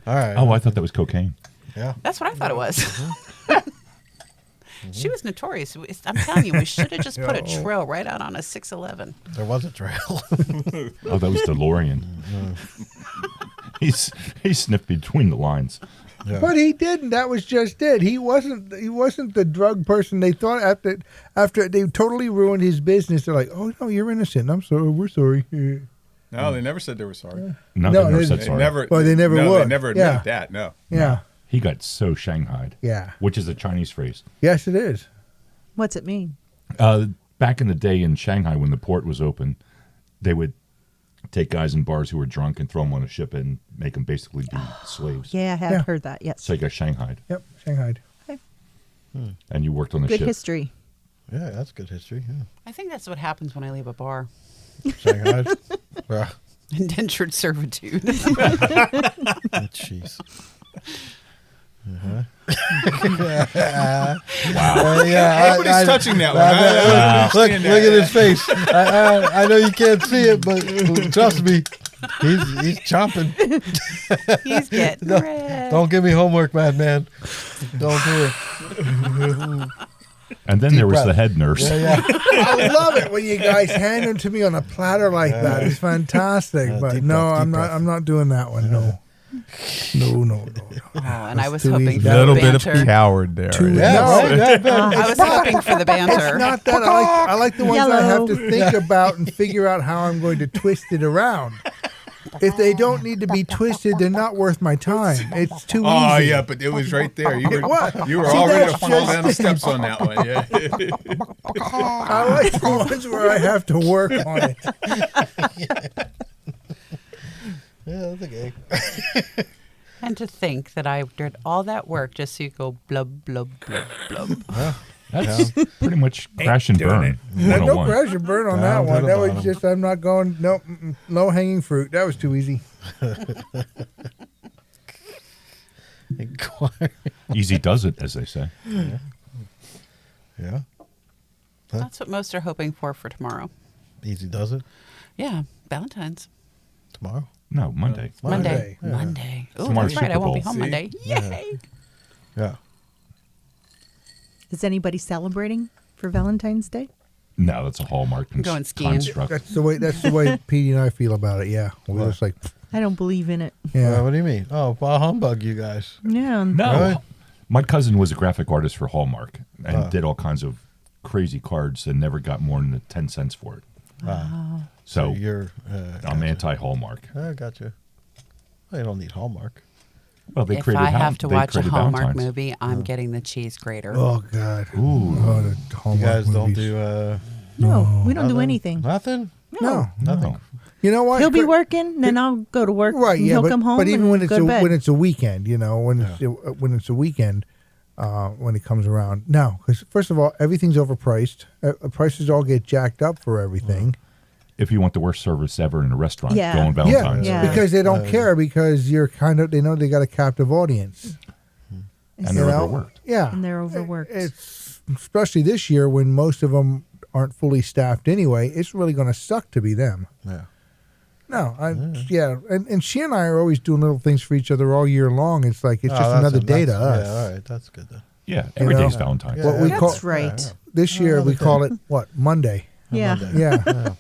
All right. Oh, I thought that was cocaine. Yeah. That's what I thought it was. She was notorious. I'm telling you, we should have just put a trail right out on a 611. There was a trail. Oh, that was DeLorean. He sniffed between the lines. Yeah. But he didn't. That was just it. He wasn't the drug person. They thought after they totally ruined his business. They're like, "Oh no, you're innocent. I'm sorry. We're sorry." No, they never said they were sorry. No, No, they never they- said They sorry. never. Well, they never no, would. They never admitted Yeah. that. No. Yeah. He got so shanghaied. Yeah. Which is a Chinese phrase. Yes, it is. What's it mean? Back in the day in Shanghai, when the port was open, they would take guys in bars who were drunk and throw them on a ship and make them basically be slaves. Yeah, I have Yeah. heard that. Yes. So you got shanghaied. Yep. Shanghai. And you worked on the Good ship. history. Yeah, that's good history. Yeah. I think that's what happens when I leave a bar. Shanghai. Yeah. Indentured servitude. Jeez. Wow. Yeah, Nobody's touching that one. Look at his face. I know you can't see it, but trust me, he's chomping. He's getting red. Don't give me homework, madman. Don't do it. And then Deep there was breath. the head nurse. Yeah. I love it when you guys hand them to me on a platter like that. It's fantastic. But deep no, breath, I'm deep not. breath. I'm not doing that one. No. No. Oh, and I was too hoping easy. for A the little bit of banter. coward there. Too- Yeah, No. right? Yeah, but I was hoping for the banter. It's not that. I like the ones I have to Yellow. think about and figure out how I'm going to twist it around. If they don't need to be twisted, they're not worth my time. It's too Oh easy. yeah, but it was right there. You were What? you were See, all ready to that's fall just down the it. steps on that one. Yeah. I like the ones where I have to work on it. yeah, that's okay. And to think that I did all that work just so you go blub, blub, blub, blub. That's pretty much crash and burn. No 101. crash and burn on that Down to one. the That was bottom. just. I'm not going. Nope. Low hanging fruit. That was too easy. Easy does it, as they say. Yeah. That's what most are hoping for tomorrow. Easy does it. Yeah, Valentine's. Tomorrow. No, Monday. Monday. Yeah. Monday. Oh, Tomorrow's that's right. I Super won't be Bowl. home See? Monday. Yay. Yeah. Is anybody celebrating for Valentine's Day? No, that's a Hallmark I'm going skiing. construct. That's the way. That's the way Petey and I feel about it. Yeah. We're just like. I don't believe in it. Yeah. What do you mean? Oh, bah humbug, you guys. Yeah. No. Really? My cousin was a graphic artist for Hallmark and did all kinds of crazy cards and never got more than 10 cents for it. So You're. I'm anti-Hallmark. I gotcha. Well, you don't need Hallmark. Well, they If created I have to they watch a created Hallmark Valentine's. movie, I'm getting the cheese grater. Oh God. Ooh. Oh, the You Hallmark guys don't movies. do No, we don't do nothing? anything. Nothing? No. No. You know what? He'll be working, then I'll go to work. Right. and Yeah. he'll But, come home but even and when it's go to bed. when it's a weekend, when it's a weekend, when it comes around. No, because first of all, everything's overpriced. Prices all get jacked up for everything. If you want the worst service ever in a restaurant, Yeah. go on Valentine's. Yeah. Because they don't care because you're they know they got a captive audience. And they're You know? overworked. Yeah. And they're overworked. It's especially this year when most of them aren't fully staffed anyway, it's really going to suck to be them. Yeah. No, and she and I are always doing little things for each other all year long. It's like it's just another day to us. Yeah, all right, that's good then. Yeah, every know? day's Valentine's. Yeah. What we call That's right. this year we call it what Monday. Yeah. Monday. Yeah,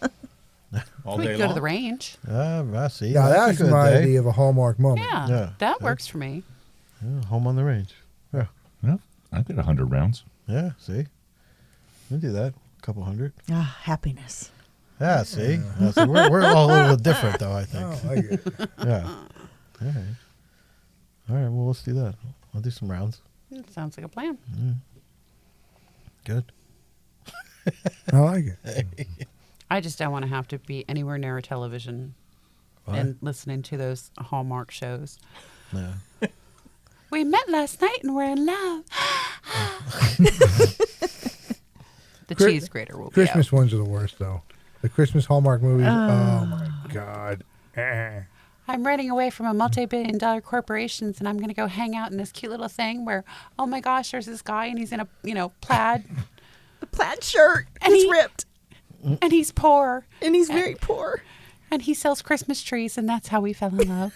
All We day could go to long. the range. I see. now That's that's a good my day. idea of a Hallmark moment. Yeah, Yeah. that works for me. Yeah, home on the range. Yeah. Yeah, I did 100 rounds. Yeah, see? We do that. A couple hundred. Ah, happiness. Yeah, see? Yeah, so we're all a little different, though, I think. Oh, I get it. Yeah. All right. All right, well, let's do that. I'll do some rounds. It sounds like a plan. Good. I like it. I just don't want to have to be anywhere near a television Why? and listening to those Hallmark shows. Yeah. We met last night and we're in love. The Chri- cheese grater will Christmas be out. ones are the worst though. The Christmas Hallmark movies. Oh my God. I'm running away from a multi-billion-dollar corporations, and I'm going to go hang out in this cute little thing where, oh my gosh, there's this guy, and he's in a plaid, The plaid shirt. And It's he- ripped. and he's poor, And he's very poor. and he sells Christmas trees, and that's how we fell in love.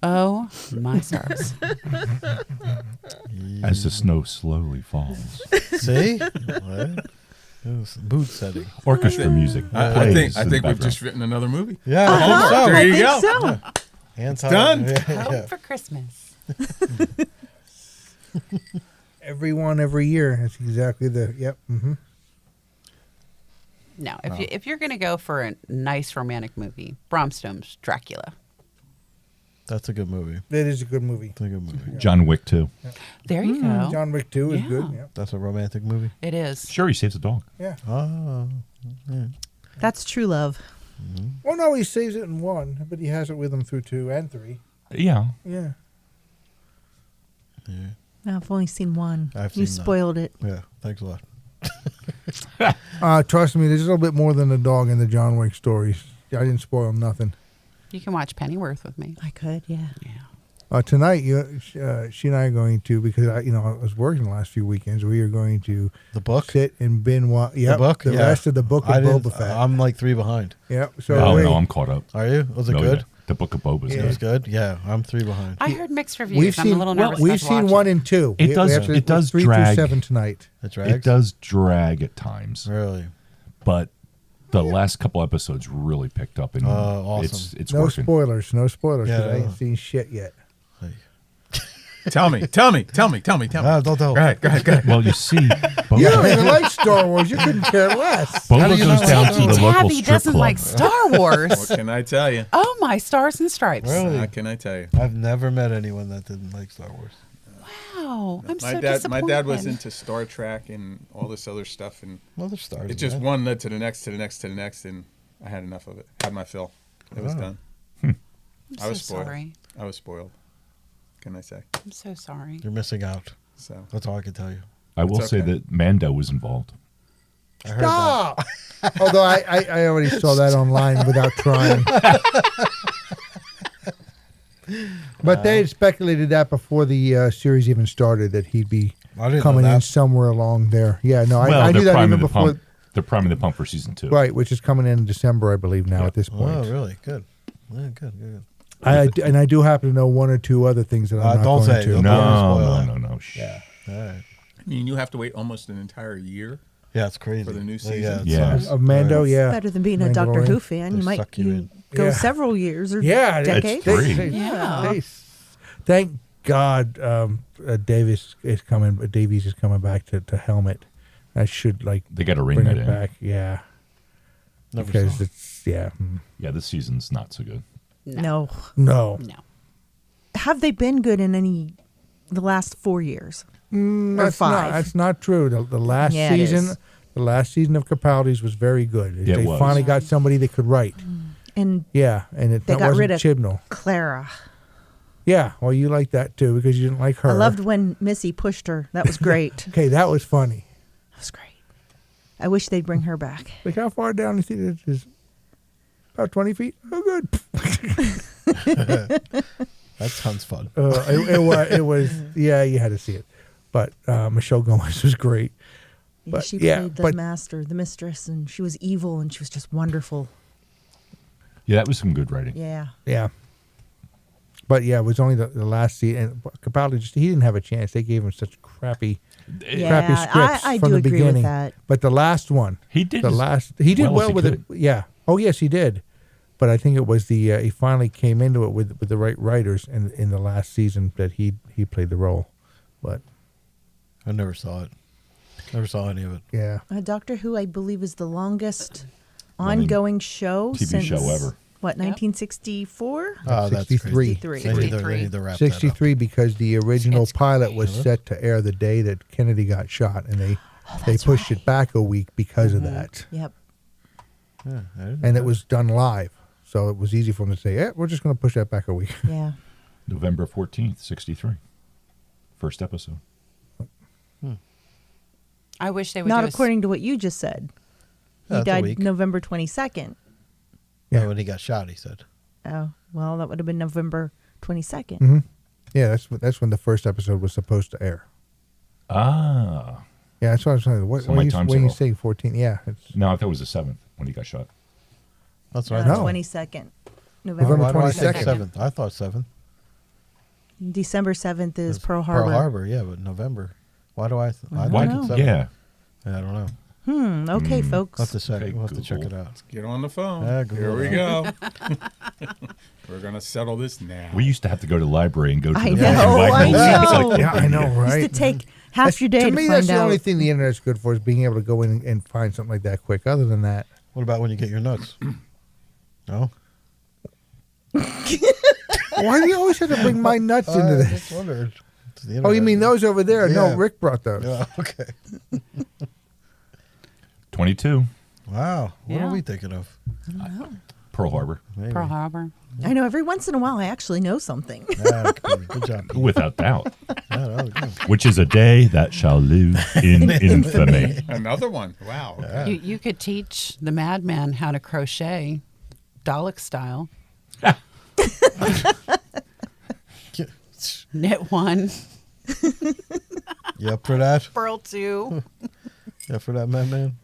Oh my stars! As the snow slowly falls. See? Right? It was boot setting. Orchestra music. I plays think in the we've background. just written another movie. Yeah, Hallmark. so. There you I go. think so. Hands done. Yeah, Home yeah. for Christmas. Every one every year. That's exactly the yep. Mm-hmm. No, if you're going to go for a nice romantic movie, Bram Stoker's Dracula. That's a good movie. That is a good movie. That's a good movie. John Wick too. There you go. John Wick 2 is Yeah. good. Yeah. That's a romantic movie. It is. Sure, he saves a dog. Yeah. Oh. That's true love. Well, no, he saves it in 1, but he has it with him through 2 and 3. Yeah. Yeah. Yeah. No, I've only seen one. I've You seen that. spoiled it. Yeah. Thanks a lot. Trust me, there's a little bit more than a dog in the John Wick stories. I didn't spoil nothing. You can watch Pennyworth with me. I could, yeah. Yeah. Tonight, she and I are going to, because I was working the last few weekends. We are going to The book? sit and binge watch. Yep, book? the Yeah. rest of the book of Boba Fett. I'm like 3 behind. Yep. So Oh wait, no, I'm caught up. Are you? Was it No, good? yeah. The Book of Boba's Yeah. It good. was good? Yeah. I'm 3 behind. I heard mixed we've reviews. I'm seen a little nervous. we've not to seen watch 1 it. and 2. It We does- have to- it does 3 drag. through 7 tonight. It drags? It does drag at times, Really? but the last couple episodes really picked up, and awesome. it's No working. spoilers. No spoilers. 'cause Yeah. I ain't seen shit yet. Hey. Tell me. Don't tell. Go ahead. Well, you see, You Boba, don't even like Star Wars. You couldn't care less. Boba do you goes not down like to the Tabby local Tabby strip doesn't club. like Star Wars. What can I tell you? Oh my stars and stripes! Really? What can I tell you? I've never met anyone that didn't like Star Wars. Wow, I'm My so dad, disappointed. my dad was into Star Trek and all this other stuff, and Well, there's stars. it in just that. one led to the next, to the next, to the next, and I had enough of it. Had my fill. It was Oh. done. I'm I was so spoiled. sorry. I was spoiled. Can I say? I'm so sorry. You're missing out. So That's all I can tell you. I will It's say okay. that Mando was involved. I heard Stop! Although I already saw that online without trying. But they had speculated that before the series even started, that he'd be I didn't know coming in that. somewhere along there. Yeah, no, Well, I knew they're that priming even the before. pump. They're priming the pump for season 2. Right, which is coming in December, I believe, now Yeah. at this Oh, point. really? Good. Yeah, good. And I do happen to know 1 or 2 other things that I'm not don't going say. to. Don't No, spoil it. no. Shh. Yeah. All right. I mean, you have to wait almost an entire year. Yeah, it's crazy. For the new Yeah, season? it Yeah. sucks. Of Mando, Right. yeah. Better than being a Doctor Mandalorian. Who fan. They You might suck you in. go Yeah. several years or Yeah, decades. free. Yeah. Thank God Davies is coming back to Helmet. I should They got to ring bring that it in. back, yeah. Never Because saw. it's Yeah, this season's not so good. No. no. No. Have they been good in the last 4 years? That's 5? That's not true. The last Yeah, it season, is. the last season of Capaldi's was very good. Yeah, it They was. finally got somebody that could write. And Yeah, and They that got wasn't rid of- Chibnall. Clara. Yeah, well, you like that too because you didn't like her. I loved when Missy pushed her. That was great. Okay, that was funny. That was great. I wish they'd bring her back. Like how far down is it? Is about 20 feet. Oh, good. That sounds fun. It was. Yeah, you had to see it. But Michelle Gomez was great. Yeah, But, she yeah, played the but- master, the mistress, and she was evil, and she was just wonderful. Yeah, that was some good writing. Yeah. Yeah. But yeah, it was only the last season. And Capaldi he didn't have a chance. They gave him such crappy Yeah, scripts I from do the agree beginning. with that. But the last one, He did the as last he did well as well he with could. it. Yeah. Oh yes, he did. But I think it was he finally came into it with the right writers in the last season that he played the role. But I never saw it. Never saw any of it. yeah, Doctor Who, I believe, is the longest Running ongoing show TV since show ever. What, 1964? Oh, that's 63. crazy. 63. They need to wrap that up. 63 because the original It's pilot was set to air the day that Kennedy got shot, and they pushed it back a week because of that. Yep. Yeah, I didn't And know it was done live, so it was easy for them to say, we're just going to push that back a week. Yeah. November 14th, 63. First episode. I wish they would Not do according to what you just said. He That's a died week. November 22nd. Yeah. Yeah, when he got shot, he said. Oh, well, that would have been November 22nd. Mm-hmm. Yeah, that's when the first episode was supposed to air. Ah. Yeah, that's what I was saying. What So my you times when are you off. say 14? Yeah, it's No, I thought it was the 7th when he got shot. That's what I No. thought. 22nd. November November Why do I think 22nd. 7th? I thought 7th. December 7th is It's Pearl Harbor. Pearl Harbor, yeah, but November. Why do I? I Why? think it's 7th. Yeah. Yeah, I don't know. Okay, folks. We'll have to check. Okay, We'll have to check it Google. out. Get on the phone. Ah, Yeah, Here we Google go. We're going to settle this now. We used to have to go to the library and go to I the know, book and buy I those. It's know. like, yeah, I know, Used right? to take half That's- your day to me, find that's the out. only thing the internet's good for is being able to go in and find something like that quick. Other than that, What about when you get your nuts? No. why do you always have to bring my nuts into I this? just wondered. It's the Oh, you internet. mean those over there? No, Yeah. Rick brought those. Yeah. Okay. 22. Wow. What Yeah. are we thinking of? Pearl Harbor. Maybe. Pearl Harbor. I know every once in a while I actually know something. Yeah, good job. Pete. Without doubt. Yeah, that was good. Which is a day that shall live in infamy. Another one. Wow. Okay. You could teach the madman how to crochet, Dalek style. Knit one, You up for that? furl two. Yeah, for that, man.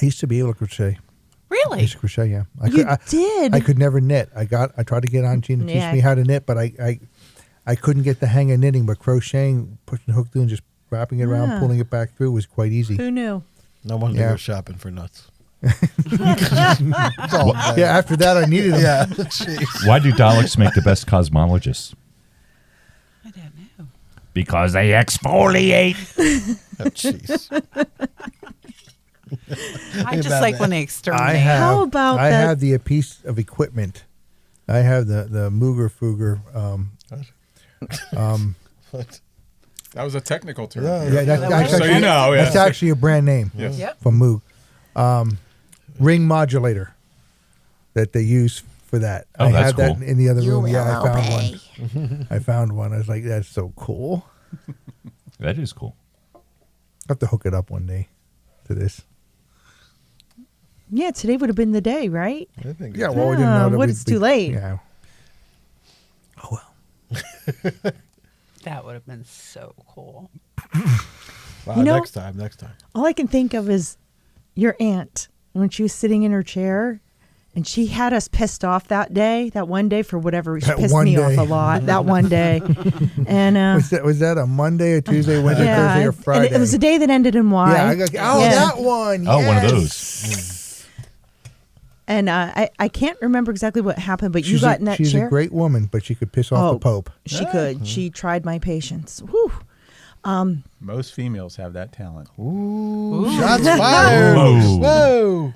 I used to be able to crochet. I Really? used to crochet, yeah. You did? I could never knit. I tried to get Auntie to teach Yeah. me how to knit, but I couldn't get the hang of knitting. But crocheting, pushing the hook through and just wrapping it around, Yeah. pulling it back through was quite easy. Who knew? No one to Yeah. go shopping for nuts. That's all I'm saying. Yeah, after that I needed them. Yeah. Jeez. Why do Daleks make the best cosmologists? I don't know. Because they exfoliate. Oh, jeez. I just about like that. when they I exterminate. have. How about I that- have the piece of equipment. I have the Mooger Fooger. What? That was a technical term. Yeah. Yeah, that's, Just that's so actually, you know, yeah. that's actually a brand name Yes. Yep. from Moog. Ring modulator that they use for that. Oh, I that's had that cool. in the other You room. Yeah, will I found obey. one. I found one. I was like, that's so cool. That is cool. I'll have to hook it up one day to this. Yeah, today would have been the day, right? I think Yeah, well, we didn't know that what, we'd it's too late. Yeah. Oh, well. That would have been so cool. Wow, You know- next time. All I can think of is your aunt when she was sitting in her chair and she had us pissed off that one day for whatever. She That pissed one me day. off a lot that one day. And Was that a Monday, a Tuesday, Wednesday, Thursday, or and Friday? it was a day that ended in Y. Yeah, that one. Oh, one of yes. those. And I can't remember exactly what happened, but you got in that she's chair. a great woman, but she could piss off the Pope. She could. She tried my patience. Whew. Most females have that talent. Ooh. Shots fired. Whoa. Whoa.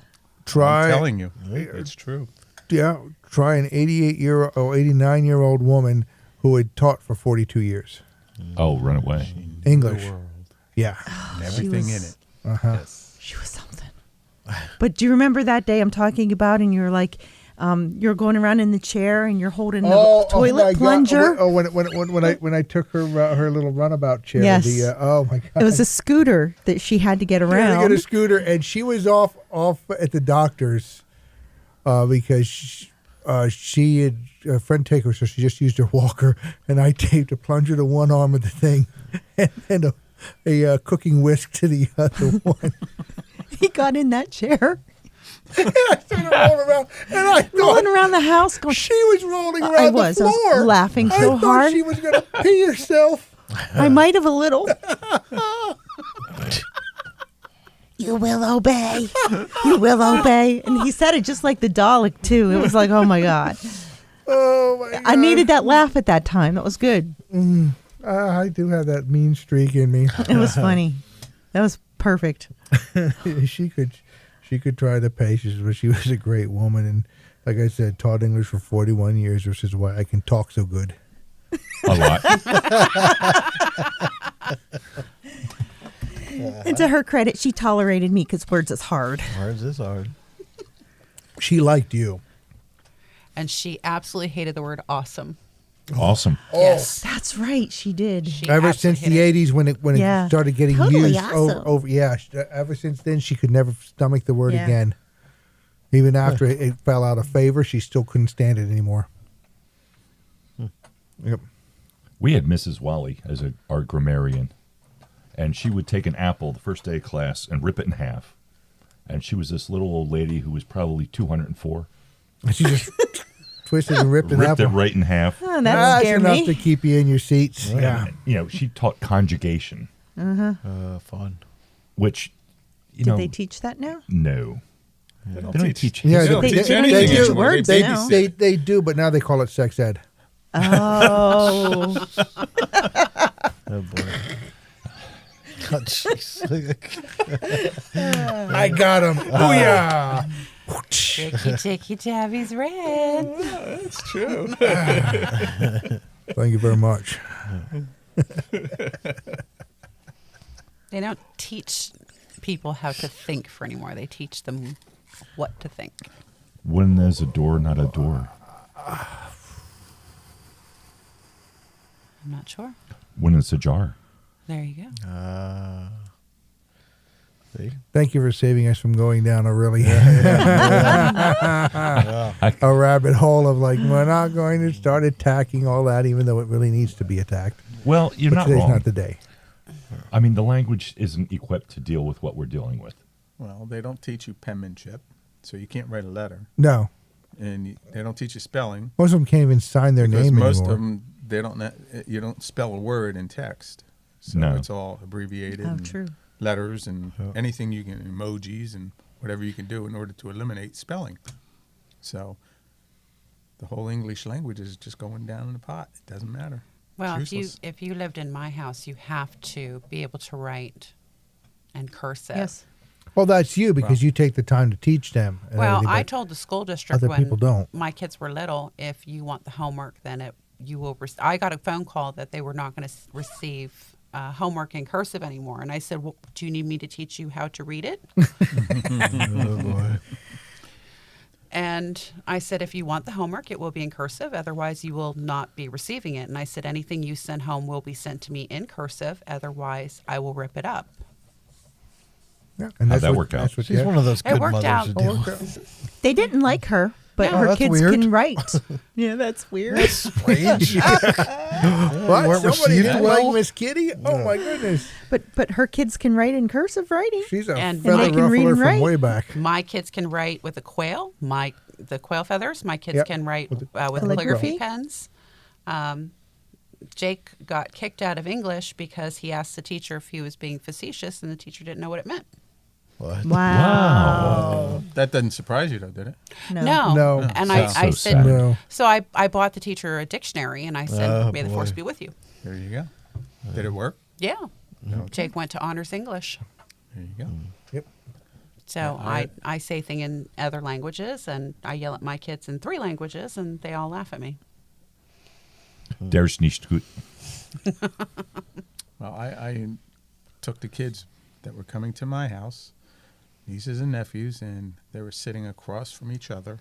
Try, I'm telling you, it's true. try an 88-year or 89-year-old woman who had taught for 42 years. Oh, run away. English. The world. Yeah. And everything in was- it. Uh-huh. She was something. But do you remember that day I'm talking about? And you're like, you're going around in the chair and you're holding the toilet my God. plunger. Oh, when I took her little runabout chair. Yes. Oh my God. It was a scooter that she had to get She had around. to get a scooter, and she was off at the doctor's because she had a friend take her, so she just used her walker, and I taped a plunger to one arm of the thing, and a cooking whisk to the other one. He got in that chair, I started rolling around, and I rolling thought around the house, going. she was rolling around the floor. I was laughing so I thought hard. she was going to pee herself. I might have a little. You will obey. You will obey. And he said it just like the Dalek, too. It was like, oh, my God. Oh, my God. I needed that laugh at that time. That was good. I do have that mean streak in me. It was funny. That was perfect. She could try the patience, but she was a great woman. And like I said, taught English for 41 years, which is why I can talk so good. A lot. And to her credit, she tolerated me because words is hard. Words is hard. She liked you. And she absolutely hated the word awesome. Awesome. Yes. That's right. She did. She Ever since the absolutely hated 80s when it Yeah. started getting Totally used awesome. over ever since then she could never stomach the word Yeah. again. Even after it fell out of favor, she still couldn't stand it anymore. Yep. We had Mrs. Wally as our grammarian, and she would take an apple the first day of class and rip it in half. And she was this little old lady who was probably 204. And she just twisted and ripped an Ripped apple. it right in half. Oh, that That's scared enough me. to keep you in your seats. Yeah. You know, she taught conjugation, Fun. which, you Did know, they teach that now? no. They don't They don't teach. teach. Yeah, They don't They teach do. anything They do. anymore. Words They now. babysit. They do, but now they call it sex ed. Oh. Oh boy. Oh, jeez. I got him. Booyah! Ricky Ticky Tabby's red. That's true. Thank you very much. They don't teach people how to think for anymore. They teach them what to think. When there's a door, not a door. I'm not sure. When it's a jar. There you go. See? Thank you for saving us from going down a really a rabbit hole of like, we're not going to start attacking all that, even though it really needs to be attacked. Well, you're But not today's wrong. not the day. I mean, the language isn't equipped to deal with what we're dealing with. Well, they don't teach you penmanship, so you can't write a letter, No. and they don't teach you spelling. Most of them can't even sign their Because name most anymore. of them, they don't. You don't spell a word in text, so No. it's all abbreviated. Oh, and true. Letters and anything you can, emojis and whatever you can do in order to eliminate spelling. So the whole English language is just going down in the pot. It doesn't matter. Well, It's useless. if you lived in my house, you have to be able to write and cursive. Yes. Well, that's you because you take the time to teach them. and Well, everything, I but told the school district other when people don't. my kids were little, if you want the homework, then you will. I got a phone call that they were not going to receive homework in cursive anymore, and I said, "Well, do you need me to teach you how to read it?" Oh boy. And I said, if you want the homework, it will be in cursive. Otherwise, you will not be receiving it. And I said, anything you send home will be sent to me in cursive. Otherwise, I will rip it up. Yeah, and How'd that's that what- work out? that's what- She's yeah. one of those It good worked mothers out. to deal with. They didn't like her, but No, her that's kids weird. can write. Yeah, that's weird. Strange. What? weren't Somebody received didn't well? like Miss Kitty? Oh, my goodness. But her kids can write in cursive writing. She's a And feather they can read ruffler and from write. way back. My kids can write with a quail, the quail feathers. My kids Yep. can write with Calligraphy. calligraphy pens. Jake got kicked out of English because he asked the teacher if he was being facetious, and the teacher didn't know what it meant. What? Wow. That doesn't surprise you, though, did it? No. No. And That's I so said, sad. No. so I bought the teacher a dictionary, and I said, Oh, may the force boy. be with you. There you go. Did it work? Yeah. Jake went to honors English. There you go. Yep. So Yeah, I say things in other languages, and I yell at my kids in 3 languages, and they all laugh at me. There's nicht gut. Well, I took the kids that were coming to my house, nieces and nephews, and they were sitting across from each other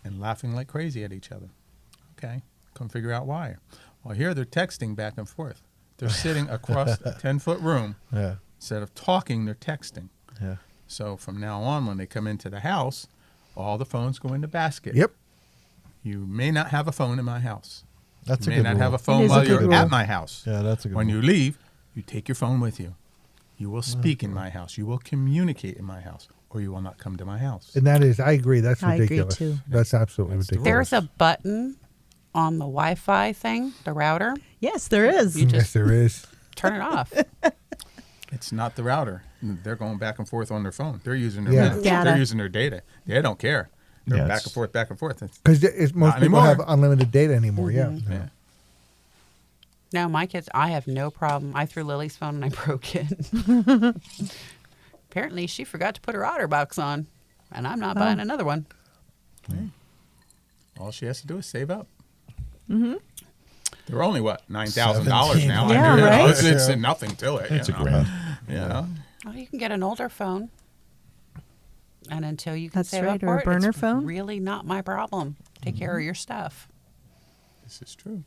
and laughing like crazy at each other. Okay, couldn't figure out why. Well, here they're texting back and forth. They're sitting across a 10-foot room. Yeah. Instead of talking, they're texting. You may not have a phone in my house. That's You a may good not rule. have a It phone is a while good you're rule. at my house. Yeah, that's a good When rule. you leave, you take your phone with you. You will speak in my house. You will communicate in my house, or you will not come to my house. And that is, I agree. That's I agree, ridiculous. too. That's absolutely That's the ridiculous. There's a button on the Wi-Fi thing, the router. Yes, there is. You Yes, just there is. turn it off. It's not the router. They're going back and forth on their phone. They're using their Yeah. minutes. Data. They're using their data. They don't care. They're Yeah, back it's- and forth, back and forth. It's- Because most Not people anymore. have unlimited data anymore. Yeah. yeah. No, my kids, I have no problem. I threw Lily's phone and I broke it. Apparently, she forgot to put her OtterBox on, and I'm not buying another one. All she has to do is save up. Mm-hmm. They're only what, $9,000 now. Yeah, you know, right? it's nothing to it. It's you a know. grand. You know? Well, you can get an older phone, and until you can That's save right, up or for a it, burner it's phone. really not my problem. Take care of your stuff. This is true.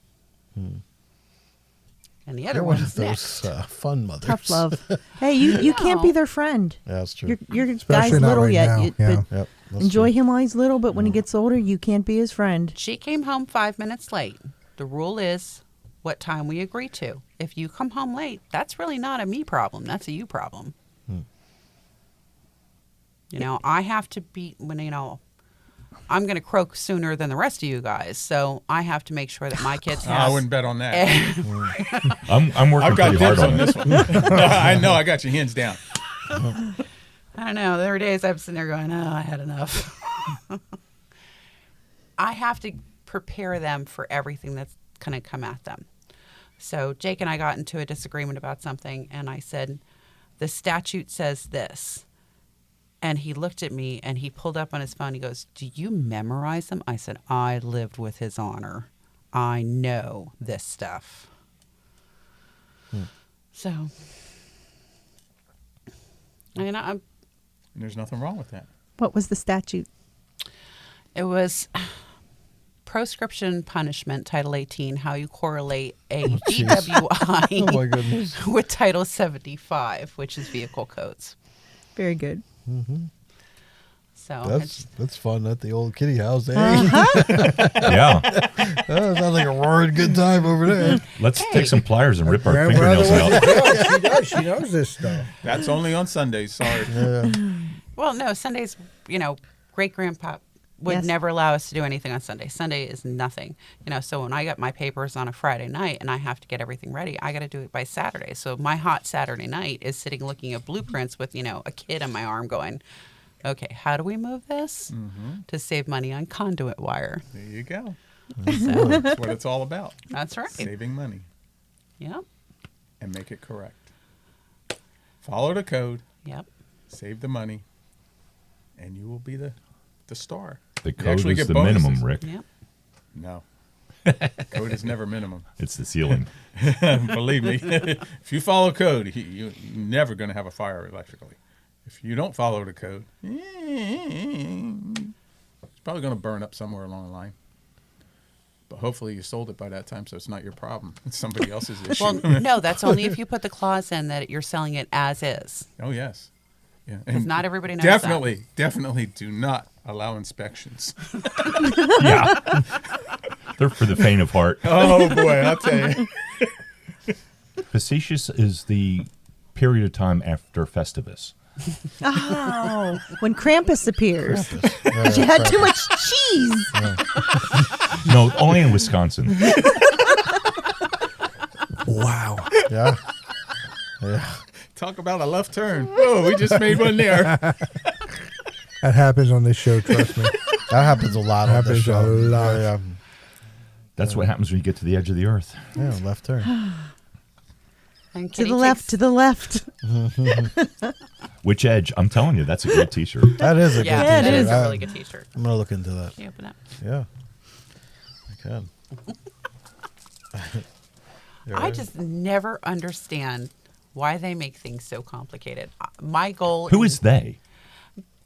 And the other You're one one's of those next. fun mothers. Tough love. Hey, you can't be No. their friend. Yeah, that's true. Your Especially guy's not little right yet. now, You- yeah. but Yep. that's enjoy true. him while he's little, but when he gets older, you can't be his friend. She came home 5 minutes late. The rule is what time we agree to. If you come home late, that's really not a me problem. That's a you problem. You know, I have to be, I'm going to croak sooner than the rest of you guys. So I have to make sure that my kids I have. wouldn't bet on that. I'm working I've got pretty hard dibs on on this. this one. I know. I got your hands down. I don't know. There were days I'm sitting there going, oh, I had enough. I have to prepare them for everything that's going to come at them. So Jake and I got into a disagreement about something, and I said, the statute says this. And he looked at me, and he pulled up on his phone. He goes, do you memorize them? I said, I lived with His Honor. I know this stuff. So, I'm And there's nothing wrong with that. What was the statute? It was proscription punishment, Title 18, how you correlate a DWI Oh my goodness. with Title 75, which is vehicle codes. Very good. So That's fun at the old kitty house, eh? Yeah. That sounds like a roaring good time over there. Let's take some pliers and rip our Grandmother fingernails out. was- she does. She knows this stuff. That's only on Sundays. Sorry. well, no, Sundays, great grandpa would Yes. never allow us to do anything on Sunday. Sunday is nothing. So when I got my papers on a Friday night and I have to get everything ready, I got to do it by Saturday. So my hot Saturday night is sitting looking at blueprints with, a kid on my arm going, okay, how do we move this to save money on conduit wire? There you go. So, That's what it's all about. that's right. Saving money Yep. and make it correct. Follow the code, Yep. save the money, and you will be the star. The You code actually is get the bonuses. minimum, Rick. Yep. No. Code is never minimum. It's the ceiling. Believe me. If you follow code, you're never going to have a fire electrically. If you don't follow the code, it's probably going to burn up somewhere along the line. But hopefully you sold it by that time, so it's not your problem. It's somebody else's issue. Well, no, that's only if you put the clause in that you're selling it as is. Oh, yes. Yeah. Because not everybody knows Definitely do not allow inspections. Yeah. They're for the faint of heart. Oh, boy, I'll tell you. Facetious is the period of time after Festivus. Oh, when Krampus appears. Yeah, You had too much cheese. No, only in Wisconsin. Wow. Yeah. Yeah. Talk about a left turn. Oh, we just made one there. That happens on this show, trust me. That happens a lot on this Happens show. a lot. Yeah, That's what happens when you get to the edge of the earth. yeah, left turn. And To Kitty the left, to the left. Which edge? I'm telling you, that's a great T-shirt. That is a Yeah, good it t-shirt. is a really good T-shirt. I'm going to look into that. Can you open it? Yeah. I can. I just never understand why they make things so complicated. My goal Who is they?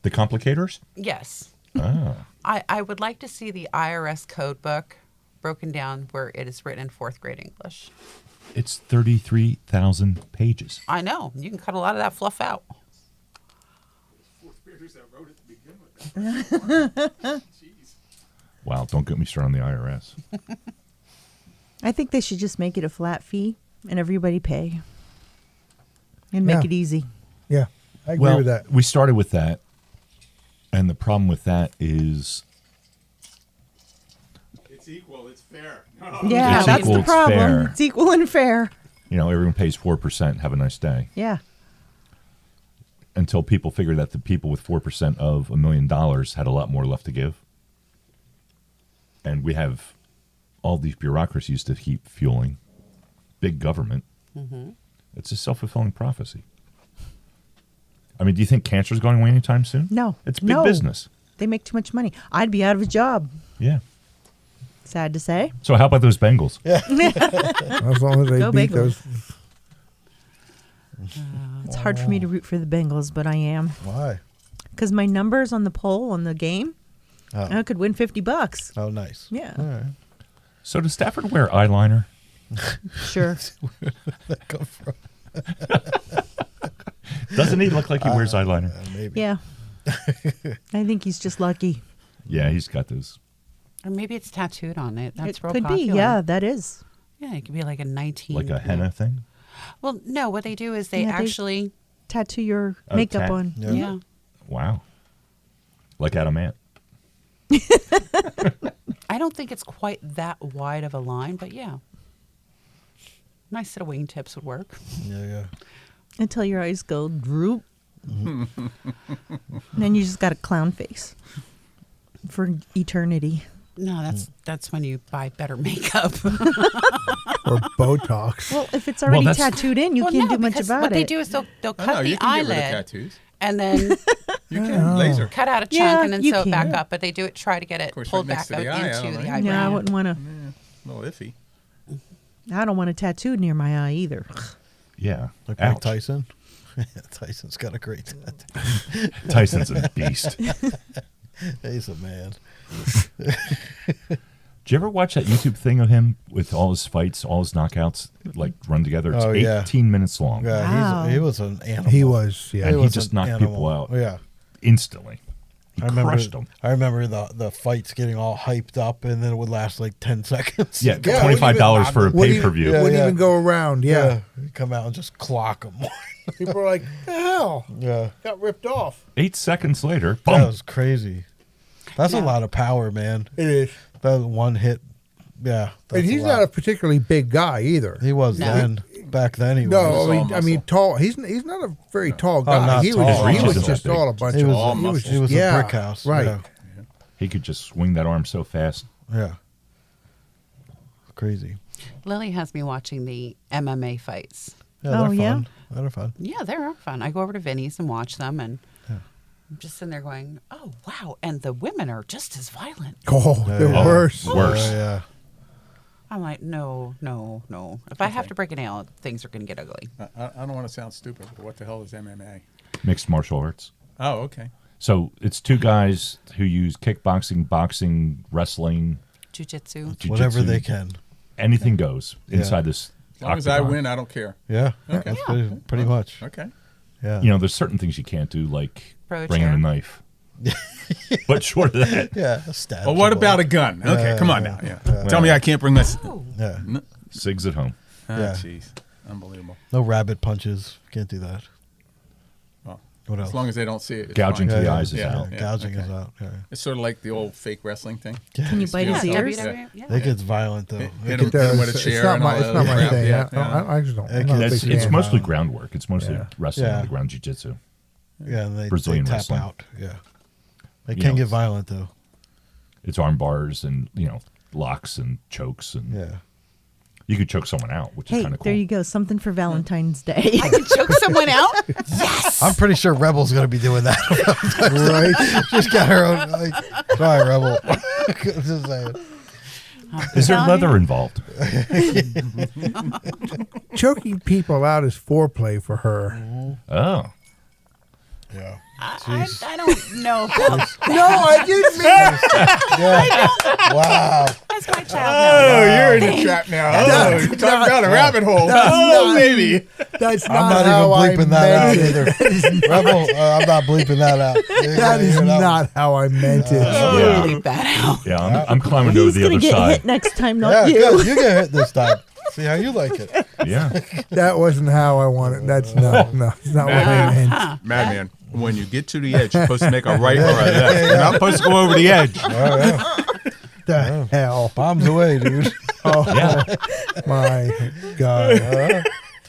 The complicators? Yes. Oh. I would like to see the IRS code book broken down where it is written in 4th grade English. It's 33,000 pages. I know. You can cut a lot of that fluff out. Wow, don't get me started on the IRS. I think they should just make it a flat fee and everybody pay. And make Yeah. it easy. Yeah, I agree with that. We started with that, and the problem with that is It's equal. It's fair. Yeah, It's that's equal, the it's problem. fair. It's equal and fair. everyone pays 4%. Have a nice day. Yeah. Until people figure that the people with 4% of $1 million had a lot more left to give, and we have all these bureaucracies to keep fueling big government. Mm-hmm. It's a self-fulfilling prophecy. I mean, do you think cancer is going away anytime soon? No. It's big business. They make too much money. I'd be out of a job. Yeah. Sad to say. So how about those Bengals? As long as they Go beat Bengals. those. It's hard for me to root for the Bengals, but I am. Why? Because my numbers on the poll on the game, I could win $50. Oh, nice. Yeah. All right. So does Stafford wear eyeliner? Sure. That come from? Doesn't he look like he wears eyeliner? Maybe. Yeah. I think he's just lucky. Yeah, he's got those. Or maybe it's tattooed on it. That's It real could popular. be. Yeah, that is. Yeah, it could be like a 19. Like a henna thing? Well, no, what they do is they Yeah, they- actually, Tattoo your Oh, makeup tat. on. Yeah. yeah. Wow. Like Adamant. I don't think it's quite that wide of a line, but yeah. Nice set of wingtips would work. Yeah. Until your eyes go droop. And then you just got a clown face for eternity. No, that's when you buy better makeup. Or Botox. Well, if it's already that's- tattooed in, you can't do much because about what it. they do is they'll Oh, cut no, the you can get rid of eyelid tattoos. and then You can laser. cut out a chunk Yeah, and then you sew it back can. up. But they do it, try to get it course, pulled right next back to the out eye, I into don't the know. eyebrow. Yeah, I wouldn't want to. A little iffy. I don't want a tattoo near my eye either. Yeah. Like Mike Ouch. Tyson. Tyson's got a great tattoo. Tyson's a beast. He's a man. Did you ever watch that YouTube thing of him with all his fights, all his knockouts, like run together? It's Oh, yeah. 18 minutes long. Yeah, Wow. he was an animal. He was, yeah. And he was just an knocked people out Yeah. instantly. He crushed them. I remember the fights getting all hyped up, and then it would last like 10 seconds. Yeah, Yeah, $25 for a Wouldn't pay-per-view. even- Wouldn't Yeah. even go around, yeah. He'd come out and just clock them. People are like, the hell? Yeah. Got ripped off. 8 seconds later, That boom. was crazy. That's a lot of power, man. It is. That one hit. Yeah. And that's he's a not a lot. particularly big guy either. He was No. then. Back then he No, was. I mean tall. He's not a very tall guy. not he tall. was, His he was reach just isn't that all a big. bunch He of. was, all he was muscle. he was yeah, a brick house. right? He could just swing that arm so fast. Yeah. Crazy. Lily has me watching the MMA fights. Yeah, Oh, they're yeah? fun. They're fun. Yeah, they're fun. I go over to Vinny's and watch them, and I'm just sitting there going, "Oh wow!" And the women are just as violent. Oh, they're Yeah. worse. Worse. Yeah. I'm like, no. If I have to break a nail, things are going to get ugly. I don't want to sound stupid, but what the hell is MMA? Mixed martial arts. Oh, okay. So it's two guys who use kickboxing, boxing, wrestling, Jiu-jitsu. jiu-jitsu. Whatever they can. Anything goes inside this As long as I octagon. win, I don't care. Yeah. Okay. That's pretty much. Okay. Yeah. You know, there's certain things you can't do, like Throw a bringing chair. a knife. But short of that, Yeah. Stab Well, what people. about a gun? Okay, Yeah, come on yeah, now. yeah. Tell me I can't bring this. Yeah. SIGs at home. Yeah. Jeez. Unbelievable. No rabbit punches. Can't do that. Well, What else? as long as they don't see it. It's Gouging fine. to the eyes is Yeah. out. Gouging okay. is out. Yeah. It's sort of like the old fake wrestling thing. Can you bite Yeah, his ears? WWE, yeah. It gets violent though. Hit It him gets- with a chair. It's not and my, all it's that not my crap. thing. Yeah, I just don't. I'm not a It's, big it's fan. mostly groundwork. It's mostly Yeah. wrestling Yeah. on the ground, jiu-jitsu. Yeah, and they Brazilian tap wrestling. out. Yeah. They You can know, get violent though. It's arm bars and, locks and chokes. And Yeah. you could choke someone out, which is Hey, kind of cool. there you go. Something for Valentine's Day. I can choke someone out. Yes. I'm pretty sure Rebel's gonna be doing that. Right? She's got her own. Like, sorry, Rebel. Just saying. Is there Tell leather you. involved? Choking people out is foreplay for her. Oh. Yeah. I don't know. No, I didn't mean Yeah. Wow. That's my child. No. you're we're in the trap now. Oh, you're talking about a rabbit hole. Baby. That's I'm not not how even bleeping I that out meant either. it. Rebel, I'm not bleeping that out. That is not how I meant it. Yeah. Bleep that out. Yeah, I'm climbing over He's the gonna other get side. hit next time, not Yeah, you. good. You get hit this time. See how you like it. Yeah. That wasn't how I wanted. That's no. It's not what I meant. Madman, when you get to the edge, you're supposed to make a right or a left. You're not supposed to go over the edge. The hell. Bombs away, dude. Oh Yeah. my God.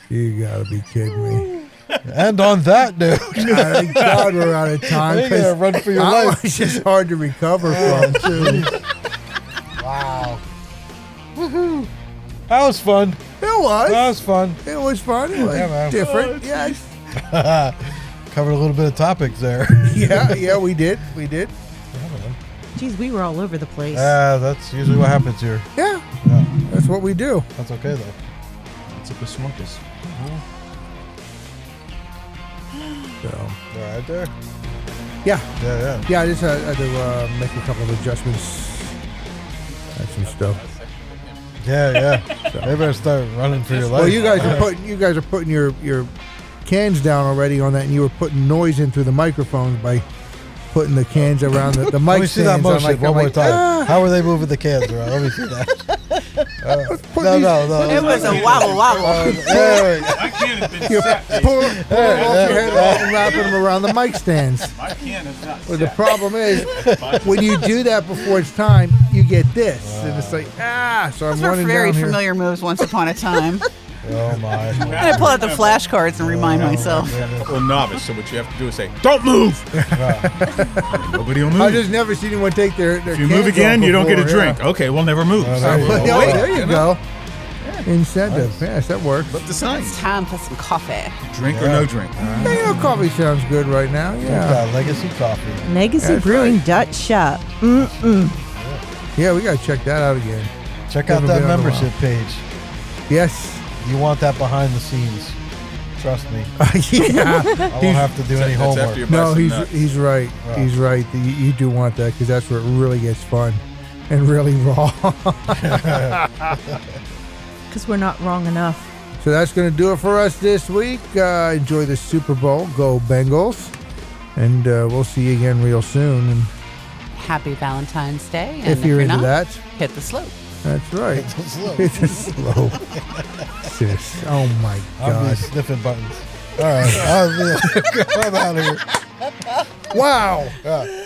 You gotta be kidding me. And on that note, Thank God we're out of time. you gotta run for your that life. was just hard to recover from, too. Wow. That was fun. It was. That was fun. It was fun. It was Yeah, man. different. Yes. Covered a little bit of topics there. Yeah, we did. Jeez, we were all over the place. That's usually what happens here. Yeah. That's what we do. That's okay, though. It's a PSNORKIS. So, All right there. yeah. Yeah. I just had to make a couple of adjustments. That's some stuff. Yeah. They better start running for your life. Well, you guys are putting your cans down already on that, and you were putting noise in through the microphones by putting the cans around the mic Let me see that stands. I'm motion like- one I'm more like, time. How are they moving the cans around? Let me see that. No. It was a wobble. Hey, My can has been You set. pull off your head off and wrapping them around the mic stands. My can is not Well, the problem is, when you do that before it's time, you get this, and it's like So I'm Those were running very down here. familiar moves once upon a time. oh my. I'm going to pull out the flashcards and remind myself. Well, novice, so what you have to do is say, "Don't move." Nobody will move. I just never seen anyone take their if you move cans again, off you don't get a before, drink. Okay, well, never move. there you go. Yeah. Wait, There you go. Incentive. Yes, that works. Flip the sign. It's time for some coffee. Drink or no drink. Yeah, coffee sounds good right now. Yeah. Legacy coffee. Legacy That's Brewing Dutch Shop. Yeah, we got to check that out again. Check out Never that been on a membership page. Yes. You want that behind the scenes. Trust me. Yeah. I won't have to do any That's after homework. you No, buy some nuts. he's right. Yeah. He's right. You do want that because that's where it really gets fun and really raw. Because we're not wrong enough. So that's going to do it for us this week. Enjoy the Super Bowl. Go Bengals. And we'll see you again real soon. And Happy Valentine's Day. And if you're into not, that, hit the slope. that's right. It's a slow. It's a slow. Sis. Oh my I'll be God. sniffing buttons. All right. I'm out of here. Wow. Yeah.